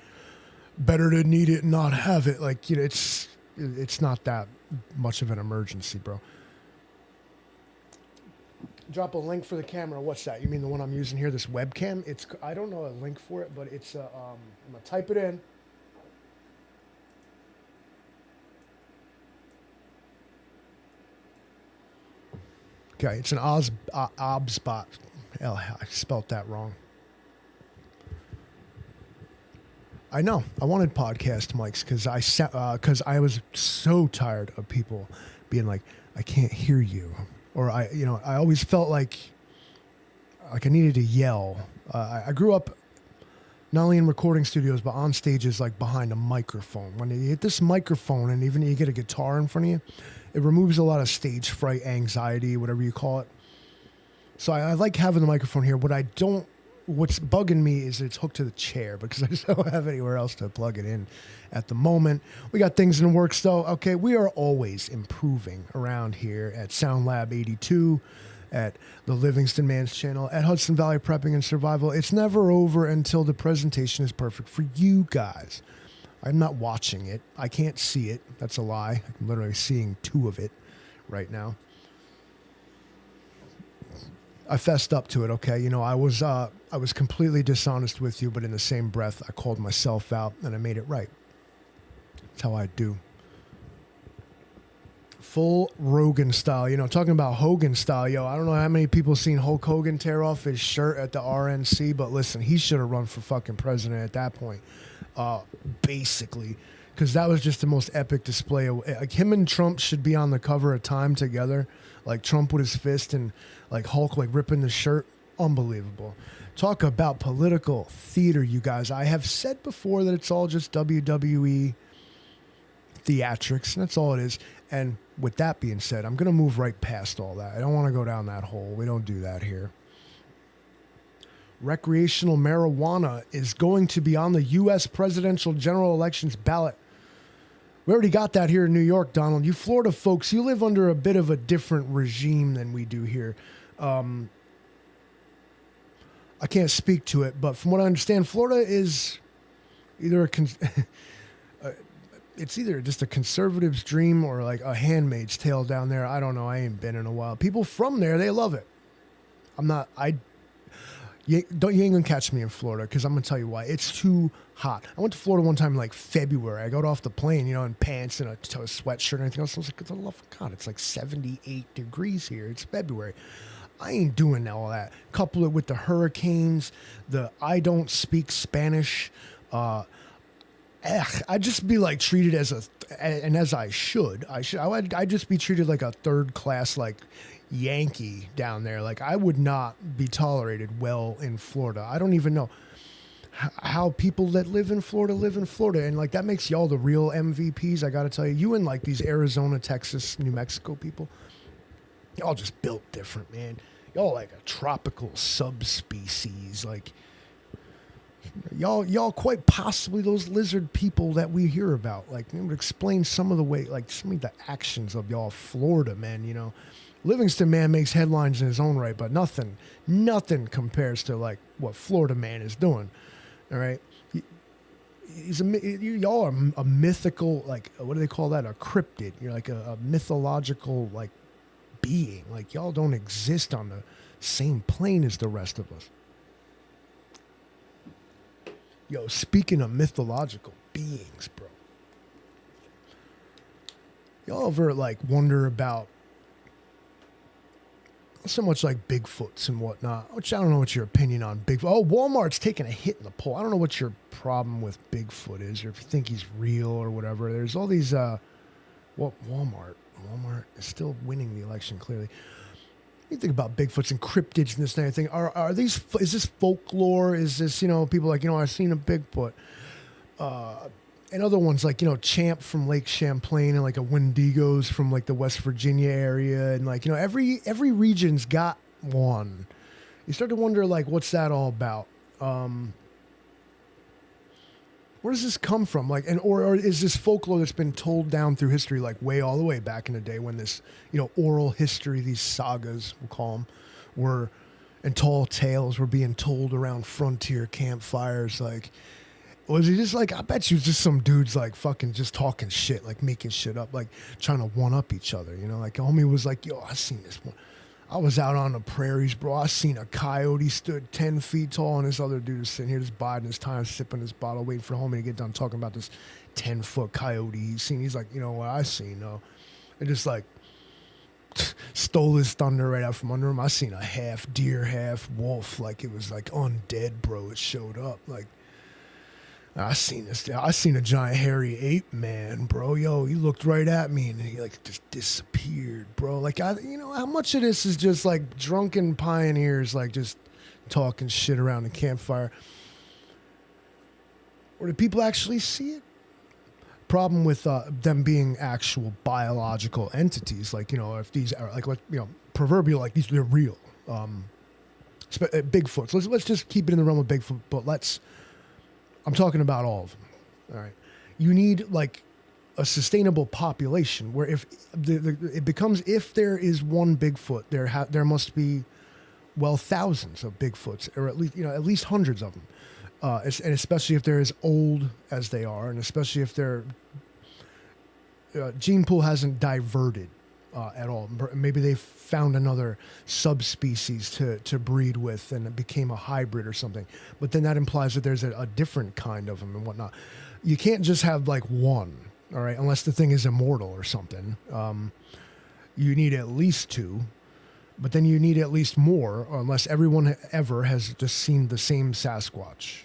better to need it and not have it. Like, it's not that much of an emergency, bro. Drop a link for the camera. What's that? You mean the one I'm using here, this webcam? I don't know a link for it, but it's I'm gonna type it in. Okay, it's an Obsbot. I spelt that wrong. I know. I wanted podcast mics because I was so tired of people being like, I can't hear you. Or I always felt like I needed to yell. I grew up not only in recording studios, but on stages like behind a microphone. When you hit this microphone and even you get a guitar in front of you, it removes a lot of stage fright, anxiety, whatever you call it. So I like having the microphone here. What's bugging me is it's hooked to the chair because I just don't have anywhere else to plug it in at the moment. We got things in the works though. Okay, we are always improving around here at Sound Lab 82, at the Livingston Man's channel, at Hudson Valley Prepping and Survival. It's never over until the presentation is perfect for you guys. I'm not watching it. I can't see it. That's a lie. I'm literally seeing 2 of it right now. I fessed up to it, okay? I was completely dishonest with you, but in the same breath, I called myself out and I made it right. That's how I do. Full Rogan style. Talking about Hogan style, I don't know how many people seen Hulk Hogan tear off his shirt at the RNC, but listen, he should have run for fucking president at that point. Basically. Because that was just the most epic display. Like him and Trump should be on the cover of Time together. Like Trump with his fist and like Hulk like ripping the shirt. Unbelievable. Talk about political theater, you guys. I have said before that it's all just WWE. theatrics, and that's all it is. And with that being said, I'm going to move right past all that. I don't want to go down that hole. We don't do that here. Recreational marijuana is going to be on the U.S. presidential general elections ballot. We already got that here in New York, Donald. You Florida folks, you live under a bit of a different regime than we do here. I can't speak to it, but from what I understand, Florida is either it's either just a conservative's dream or like a handmaid's tale down there. I don't know. I ain't been in a while. People from there, they love it. You ain't gonna catch me in Florida because I'm gonna tell you why. It's too hot. I went to Florida one time in like February. I got off the plane, in pants and a sweatshirt and everything else. I was like, oh, God, it's like 78 degrees here. It's February. I ain't doing all that. Couple it with the hurricanes, I don't speak Spanish. I'd just be like treated as I should. I'd just be treated like a third class, like Yankee down there. Like I would not be tolerated well in Florida. I don't even know how people that live in Florida, and like that makes y'all the real MVPs. I gotta tell you, you and like these Arizona, Texas, New Mexico people, y'all just built different, man. Y'all like a tropical subspecies. Like y'all quite possibly those lizard people that we hear about. Like it would explain some of the actions of y'all Florida men. Livingston man makes headlines in his own right, but nothing compares to like what Florida man is doing. All right, y'all are a mythical, like what do they call that? A cryptid. You're like a mythological like being. Like y'all don't exist on the same plane as the rest of us. Yo, speaking of mythological beings, bro, y'all ever like wonder about so much like Bigfoots and whatnot, which I don't know what your opinion on Bigfoot. Oh, Walmart's taking a hit in the poll. I don't know what your problem with Bigfoot is, or if you think he's real or whatever. There's all these, Walmart is still winning the election, clearly. You think about Bigfoots and cryptids and this and that thing. Is this folklore? Is this, people like, I've seen a Bigfoot. And other ones like, Champ from Lake Champlain and like a Wendigos from like the West Virginia area. And like, every region's got one. You start to wonder like, what's that all about? Where does this come from? Like, or is this folklore that's been told down through history, like way all the way back in the day when this, oral history, these sagas, we'll call them, and tall tales were being told around frontier campfires, like, was he just like, I bet you just some dudes like fucking just talking shit, like making shit up, like trying to one up each other, like a homie was like, yo, I seen this one. I was out on the prairies, bro. I seen a coyote stood 10 feet tall and this other dude is sitting here just biding his time, sipping his bottle, waiting for homie to get done talking about this 10-foot coyote he's seen. He's like, what I seen, though. And just like stole his thunder right out from under him. I seen a half deer, half wolf, like it was like undead, bro. It showed up. Like, I seen a giant hairy ape man, bro. Yo, he looked right at me and he like just disappeared, bro. Like how much of this is just like drunken pioneers like just talking shit around the campfire? Or do people actually see it? Problem with them being actual biological entities, like if these are like proverbial, like these they're real. Bigfoot. So let's just keep it in the realm of Bigfoot, but I'm talking about all of them. All right. You need like a sustainable population where if it becomes, if there is one Bigfoot, there must be, thousands of Bigfoots, or at least hundreds of them. And especially if they're as old as they are, and especially if their gene pool hasn't diverted at all. Maybe they found another subspecies to breed with and it became a hybrid or something. But then that implies that there's a different kind of them and whatnot. You can't just have like one, all right, unless the thing is immortal or something. You need at least two, but then you need at least more, unless everyone ever has just seen the same Sasquatch.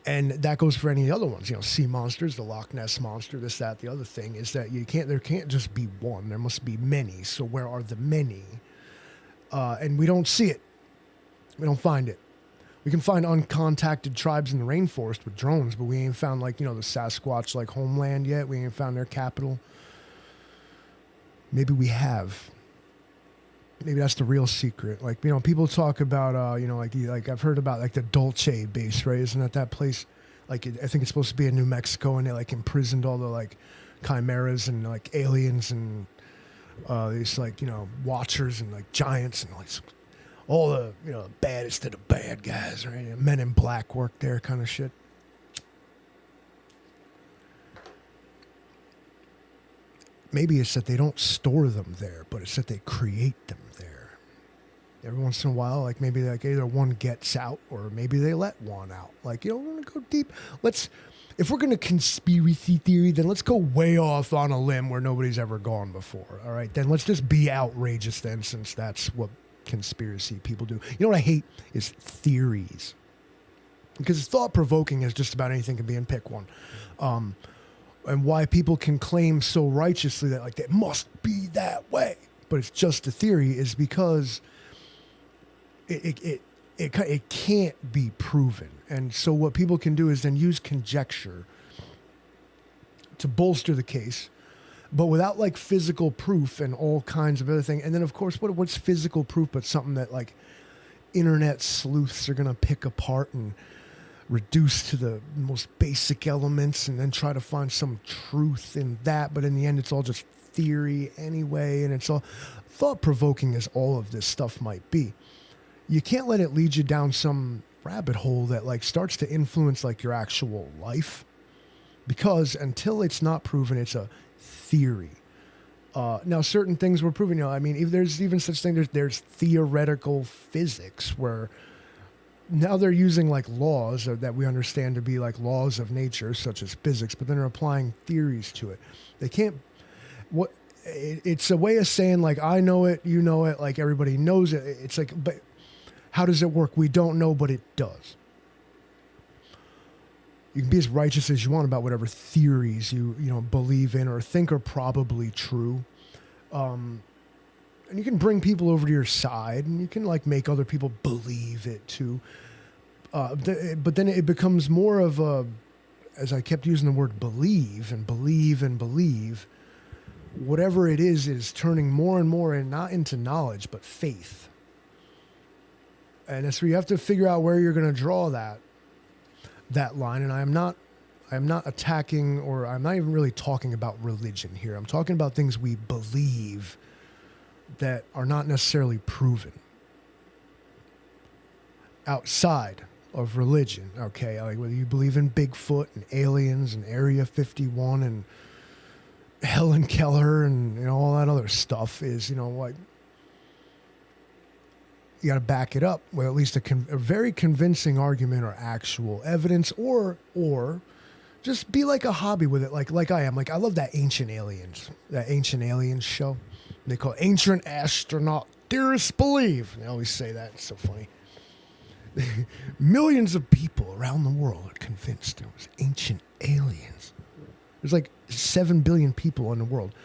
And that goes for any other ones, sea monsters, the Loch Ness monster, this, that, the other thing is that there can't just be one. There must be many. So where are the many? And we don't see it. We don't find it. We can find uncontacted tribes in the rainforest with drones, but we ain't found like, the Sasquatch like homeland yet. We ain't found their capital. Maybe we have. Maybe that's the real secret. Like, people talk about, like I've heard about like the Dulce base, right? Isn't that place? Like, I think it's supposed to be in New Mexico, and they like imprisoned all the like chimeras and like aliens and these like, watchers and like giants and like all the, baddest of the bad guys, right? Men in Black work there kind of shit. Maybe it's that they don't store them there, but it's that they create them there. Every once in a while, like maybe like either one gets out or maybe they let one out. Like, we're going to go deep. If we're going to conspiracy theory, then let's go way off on a limb where nobody's ever gone before. All right, then let's just be outrageous then, since that's what conspiracy people do. You know what I hate is theories. Because thought-provoking is just about anything can be, and pick one. And why people can claim so righteously that like it must be that way, but it's just a theory, is because it can't be proven. And so what people can do is then use conjecture to bolster the case, but without like physical proof and all kinds of other things. And then of course, what's physical proof but something that like internet sleuths are gonna pick apart and reduce to the most basic elements and then try to find some truth in that. But in the end, it's all just theory anyway. And it's all thought-provoking as all of this stuff might be. You can't let it lead you down some rabbit hole that like starts to influence like your actual life, because until it's not proven, it's a theory. Now, certain things were proven. I mean, if there's even such thing, there's theoretical physics where now they're using like laws that we understand to be like laws of nature, such as physics, but then they're applying theories to it. They can't. It's a way of saying like, I know it, you know it, like everybody knows it. It's like, but how does it work? We don't know, but it does. You can be as righteous as you want about whatever theories you believe in or think are probably true. And you can bring people over to your side, and you can like make other people believe it too. But then it becomes more of a, as I kept using the word believe and believe and believe, whatever it is turning more and more and not into knowledge, but faith. And so you have to figure out where you're going to draw that line. And I am not attacking, or I'm not even really talking about religion here. I'm talking about things we believe that are not necessarily proven outside of religion. Okay, like whether you believe in Bigfoot and aliens and Area 51 and Helen Keller and all that other stuff is, like, you got to back it up with at least a very convincing argument or actual evidence, or just be like a hobby with it, like I am. Like, I love that Ancient Aliens show. They call it Ancient Astronaut Theorists Believe. They always say that. It's so funny. Millions of people around the world are convinced there was ancient aliens. There's like 7 billion people in the world.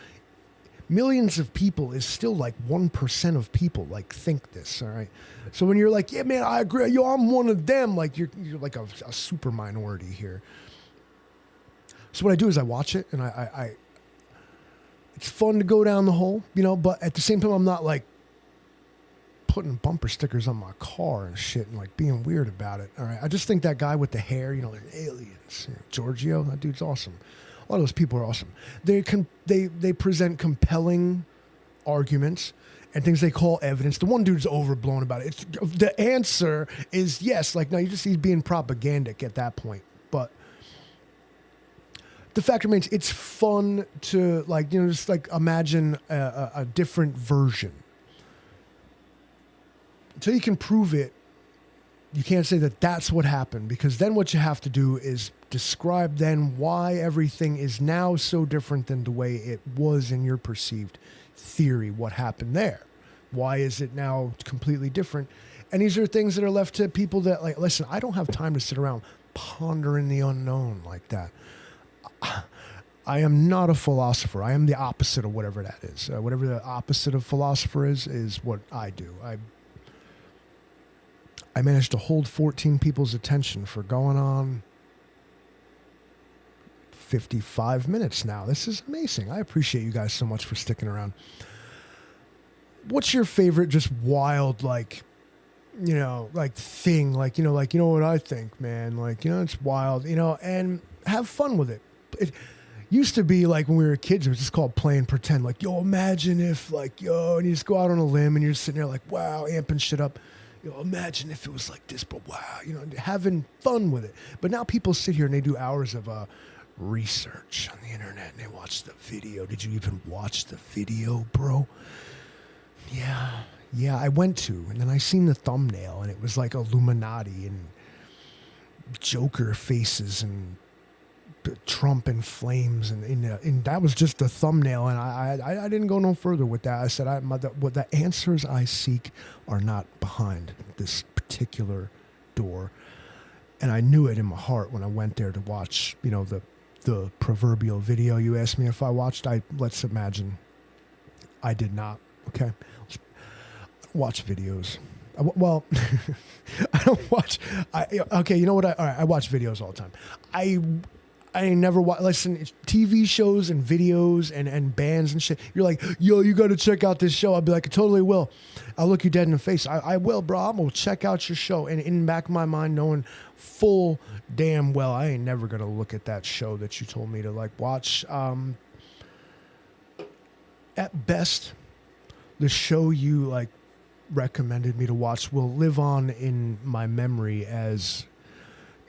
Millions of people is still like 1% of people like think this, all right? So when you're like, yeah, man, I agree. I'm one of them. Like, you're like a super minority here. So what I do is I watch it, and I it's fun to go down the hole, but at the same time, I'm not like putting bumper stickers on my car and shit and like being weird about it. All right. I just think that guy with the hair, like aliens, Giorgio, that dude's awesome. A lot of those people are awesome. They present compelling arguments and things they call evidence. The one dude's overblown about it. The answer is yes. Like, no, he's being propagandic at that point. But the fact remains, it's fun to like, just like imagine a different version. Until you can prove it, you can't say that that's what happened, because then what you have to do is describe then why everything is now so different than the way it was in your perceived theory. What happened there? Why is it now completely different? And these are things that are left to people that like, listen, I don't have time to sit around pondering the unknown like that. I am not a philosopher. I am the opposite of whatever that is. Whatever the opposite of philosopher is what I do. I managed to hold 14 people's attention for going on 55 minutes now. This is amazing. I appreciate you guys so much for sticking around. What's your favorite just wild, like, like thing? Like, like, what I think, man? Like, it's wild, and have fun with it. It used to be like when we were kids, it was just called playing pretend. Like, imagine if, like, and you just go out on a limb and you're sitting there like, wow, amping shit up. Imagine if it was like this, but wow, having fun with it. But now people sit here and they do hours of research on the internet and they watch the video. Did you even watch the video, bro? Yeah, I went to, and then I seen the thumbnail, and it was like Illuminati and Joker faces and Trump in flames, and that was just the thumbnail, and I didn't go no further with that. I said, what the answers I seek are not behind this particular door, and I knew it in my heart when I went there to watch, the proverbial video you asked me if I watched. Let's imagine I did not. Okay, watch videos. Well, I don't watch. Okay, you know what? I watch videos all the time. I never listen TV shows and videos and bands and shit. You're like, yo, you got to check out this show. I'll be like, I totally will. I'll look you dead in the face. I will, bro. I'm gonna check out your show. And in the back of my mind, knowing full damn well, I ain't never gonna look at that show that you told me to like watch. At best, the show you like recommended me to watch will live on in my memory as,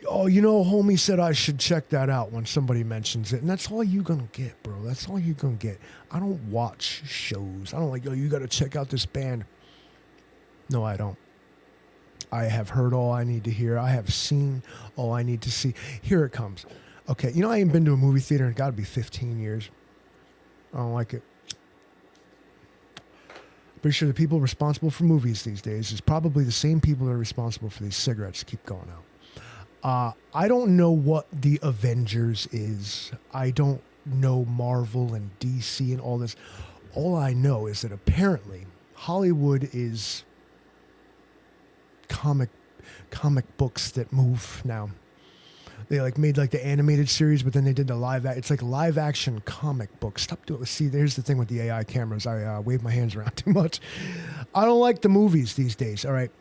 oh, homie said I should check that out when somebody mentions it. And that's all you gonna get, bro. That's all you gonna get. I don't watch shows. I don't like, you gotta check out this band. No, I don't. I have heard all I need to hear. I have seen all I need to see. Here it comes. Okay, I ain't been to a movie theater in gotta be 15 years. I don't like it. Pretty sure the people responsible for movies these days is probably the same people that are responsible for these cigarettes keep going out. I don't know what the Avengers is. I don't know Marvel and DC and all this. All I know is that apparently Hollywood is comic books that move now. They like made like the animated series, but then they did the it's like live action comic books. Stop doing it. See, there's the thing with the AI cameras. I wave my hands around too much. I don't like the movies these days. All right.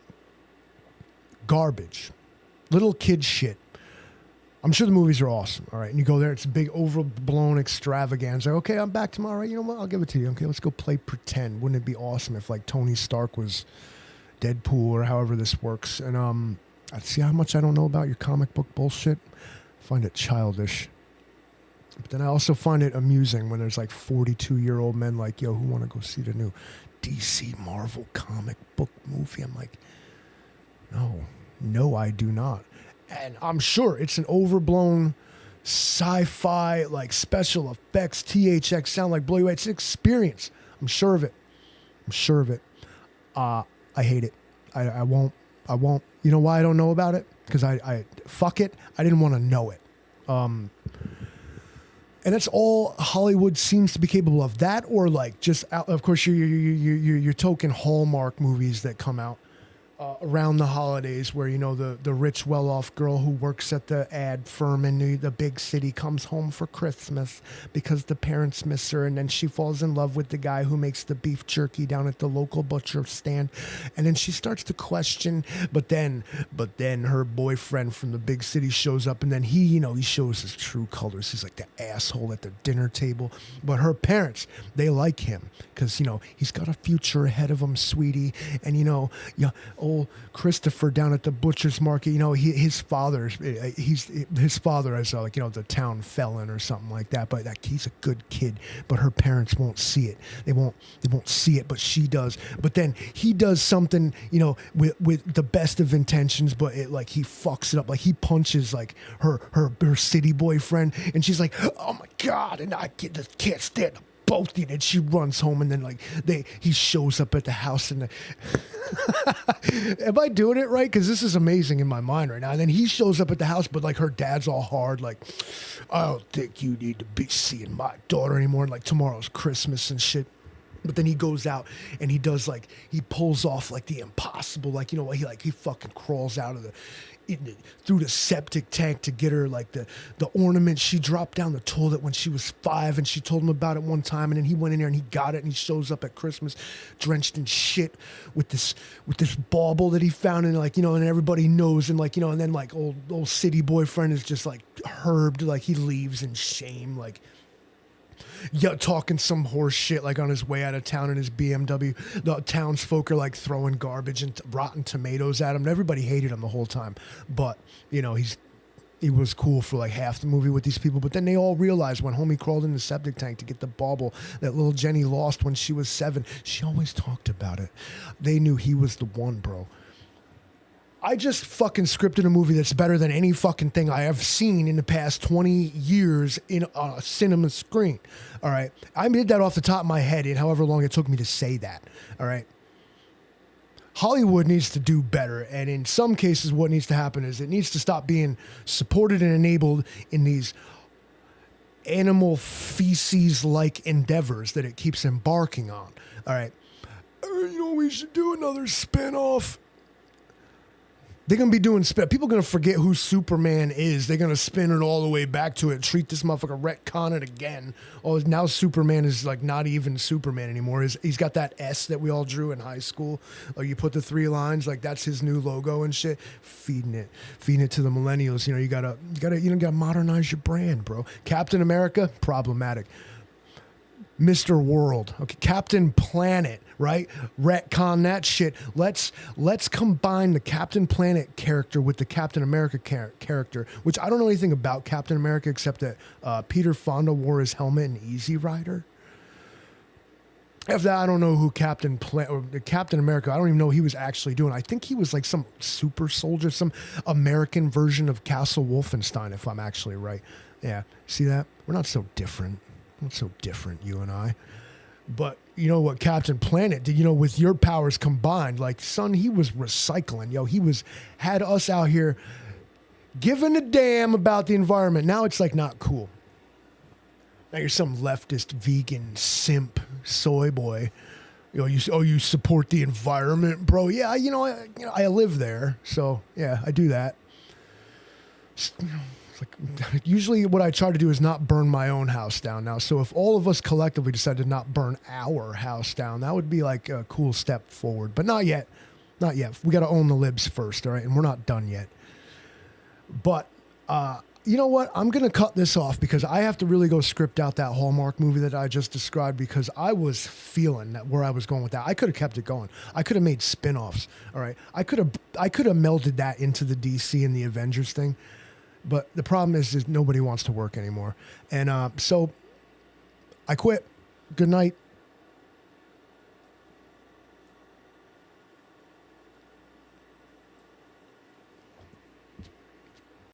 Garbage. Little kid shit. I'm sure the movies are awesome. All right. And you go there, it's a big overblown extravaganza. Okay, I'm back tomorrow. You know what? I'll give it to you. Okay, let's go play pretend. Wouldn't it be awesome if like Tony Stark was Deadpool or however this works? And see how much I don't know about your comic book bullshit? I find it childish. But then I also find it amusing when there's like 42-year-old men like, yo, who want to go see the new DC Marvel comic book movie? I'm like, no, I do not. And I'm sure it's an overblown sci-fi, like special effects, THX sound like blow you away. It's an experience. I'm sure of it. I hate it. I won't. You know why I don't know about it? Because I fuck it. I didn't want to know it. And that's all Hollywood seems to be capable of. That or like just, of course, your token Hallmark movies that come out around the holidays where, the rich, well-off girl who works at the ad firm in the big city comes home for Christmas because the parents miss her, and then she falls in love with the guy who makes the beef jerky down at the local butcher stand, and then she starts to question, but then her boyfriend from the big city shows up, and then he shows his true colors. He's like the asshole at the dinner table, but her parents, they like him because, he's got a future ahead of him, sweetie, and, old Christopher down at the butcher's market, his father as like, the town felon or something like that, but like he's a good kid, but her parents won't see it. They won't see it, but she does. But then he does something, with the best of intentions, but it like he fucks it up. Like he punches like her city boyfriend, and she's like, oh my God, and I can't stand them both, and she runs home, and then like he shows up at the house, and am I doing it right? Because this is amazing in my mind right now. And then he shows up at the house, but like her dad's all hard, like, I don't think you need to be seeing my daughter anymore, and like tomorrow's Christmas and shit. But then he goes out and he does like, he pulls off like the impossible, like, you know, he fucking crawls out of through the septic tank to get her like the ornament she dropped down the toilet when she was 5, and she told him about it one time, and then he went in there and he got it, and he shows up at Christmas drenched in shit with this bauble that he found, and like, you know, and everybody knows, and like, you know, and then like old city boyfriend is just like herbed, like he leaves in shame, like, yeah, talking some horse shit like on his way out of town in his BMW. The townsfolk are like throwing garbage and rotten tomatoes at him. Everybody hated him the whole time, but you know, he was cool for like half the movie with these people. But then they all realized when homie crawled in the septic tank to get the bauble that little Jenny lost when she was 7, she always talked about it. They knew he was the one, bro. I just fucking scripted a movie that's better than any fucking thing I have seen in the past 20 years in a cinema screen. All right. I did that off the top of my head in however long it took me to say that. All right. Hollywood needs to do better. And in some cases, what needs to happen is it needs to stop being supported and enabled in these animal feces-like endeavors that it keeps embarking on. All right. You know, we should do another spinoff. They're going to be doing people are going to forget who Superman is. They're going to spin it all the way back to it, treat this motherfucker, retcon it again. Oh, now Superman is like not even Superman anymore. He's got that S that we all drew in high school. Like you put the 3 lines, like that's his new logo and shit. Feeding it to the millennials. You know, you gotta modernize your brand, bro. Captain America, problematic. Mr. World, okay, Captain Planet, right? Retcon that shit. Let's combine the Captain Planet character with the Captain America character, which I don't know anything about Captain America except that Peter Fonda wore his helmet in Easy Rider. After that, I don't know who Captain America, I don't even know what he was actually doing. I think he was like some super soldier, some American version of Castle Wolfenstein, if I'm actually right. Yeah, see that? We're not so different. Not so different, you and I. But you know what Captain Planet did, you know, with your powers combined, like, son, he was recycling. Yo, had us out here giving a damn about the environment. Now it's like not cool. Now you're some leftist vegan simp soy boy. You know, you support the environment, bro. Yeah, I live there, so yeah, I do that. Like, usually what I try to do is not burn my own house down now. So if all of us collectively decide to not burn our house down, that would be like a cool step forward. But not yet. Not yet. We got to own the libs first, all right? And we're not done yet. But you know what? I'm going to cut this off because I have to really go script out that Hallmark movie that I just described because I was feeling that where I was going with that. I could have kept it going. I could have made spin-offs, all right? I could have melded that into the DC and the Avengers thing. But the problem is nobody wants to work anymore. And so I quit. Good night.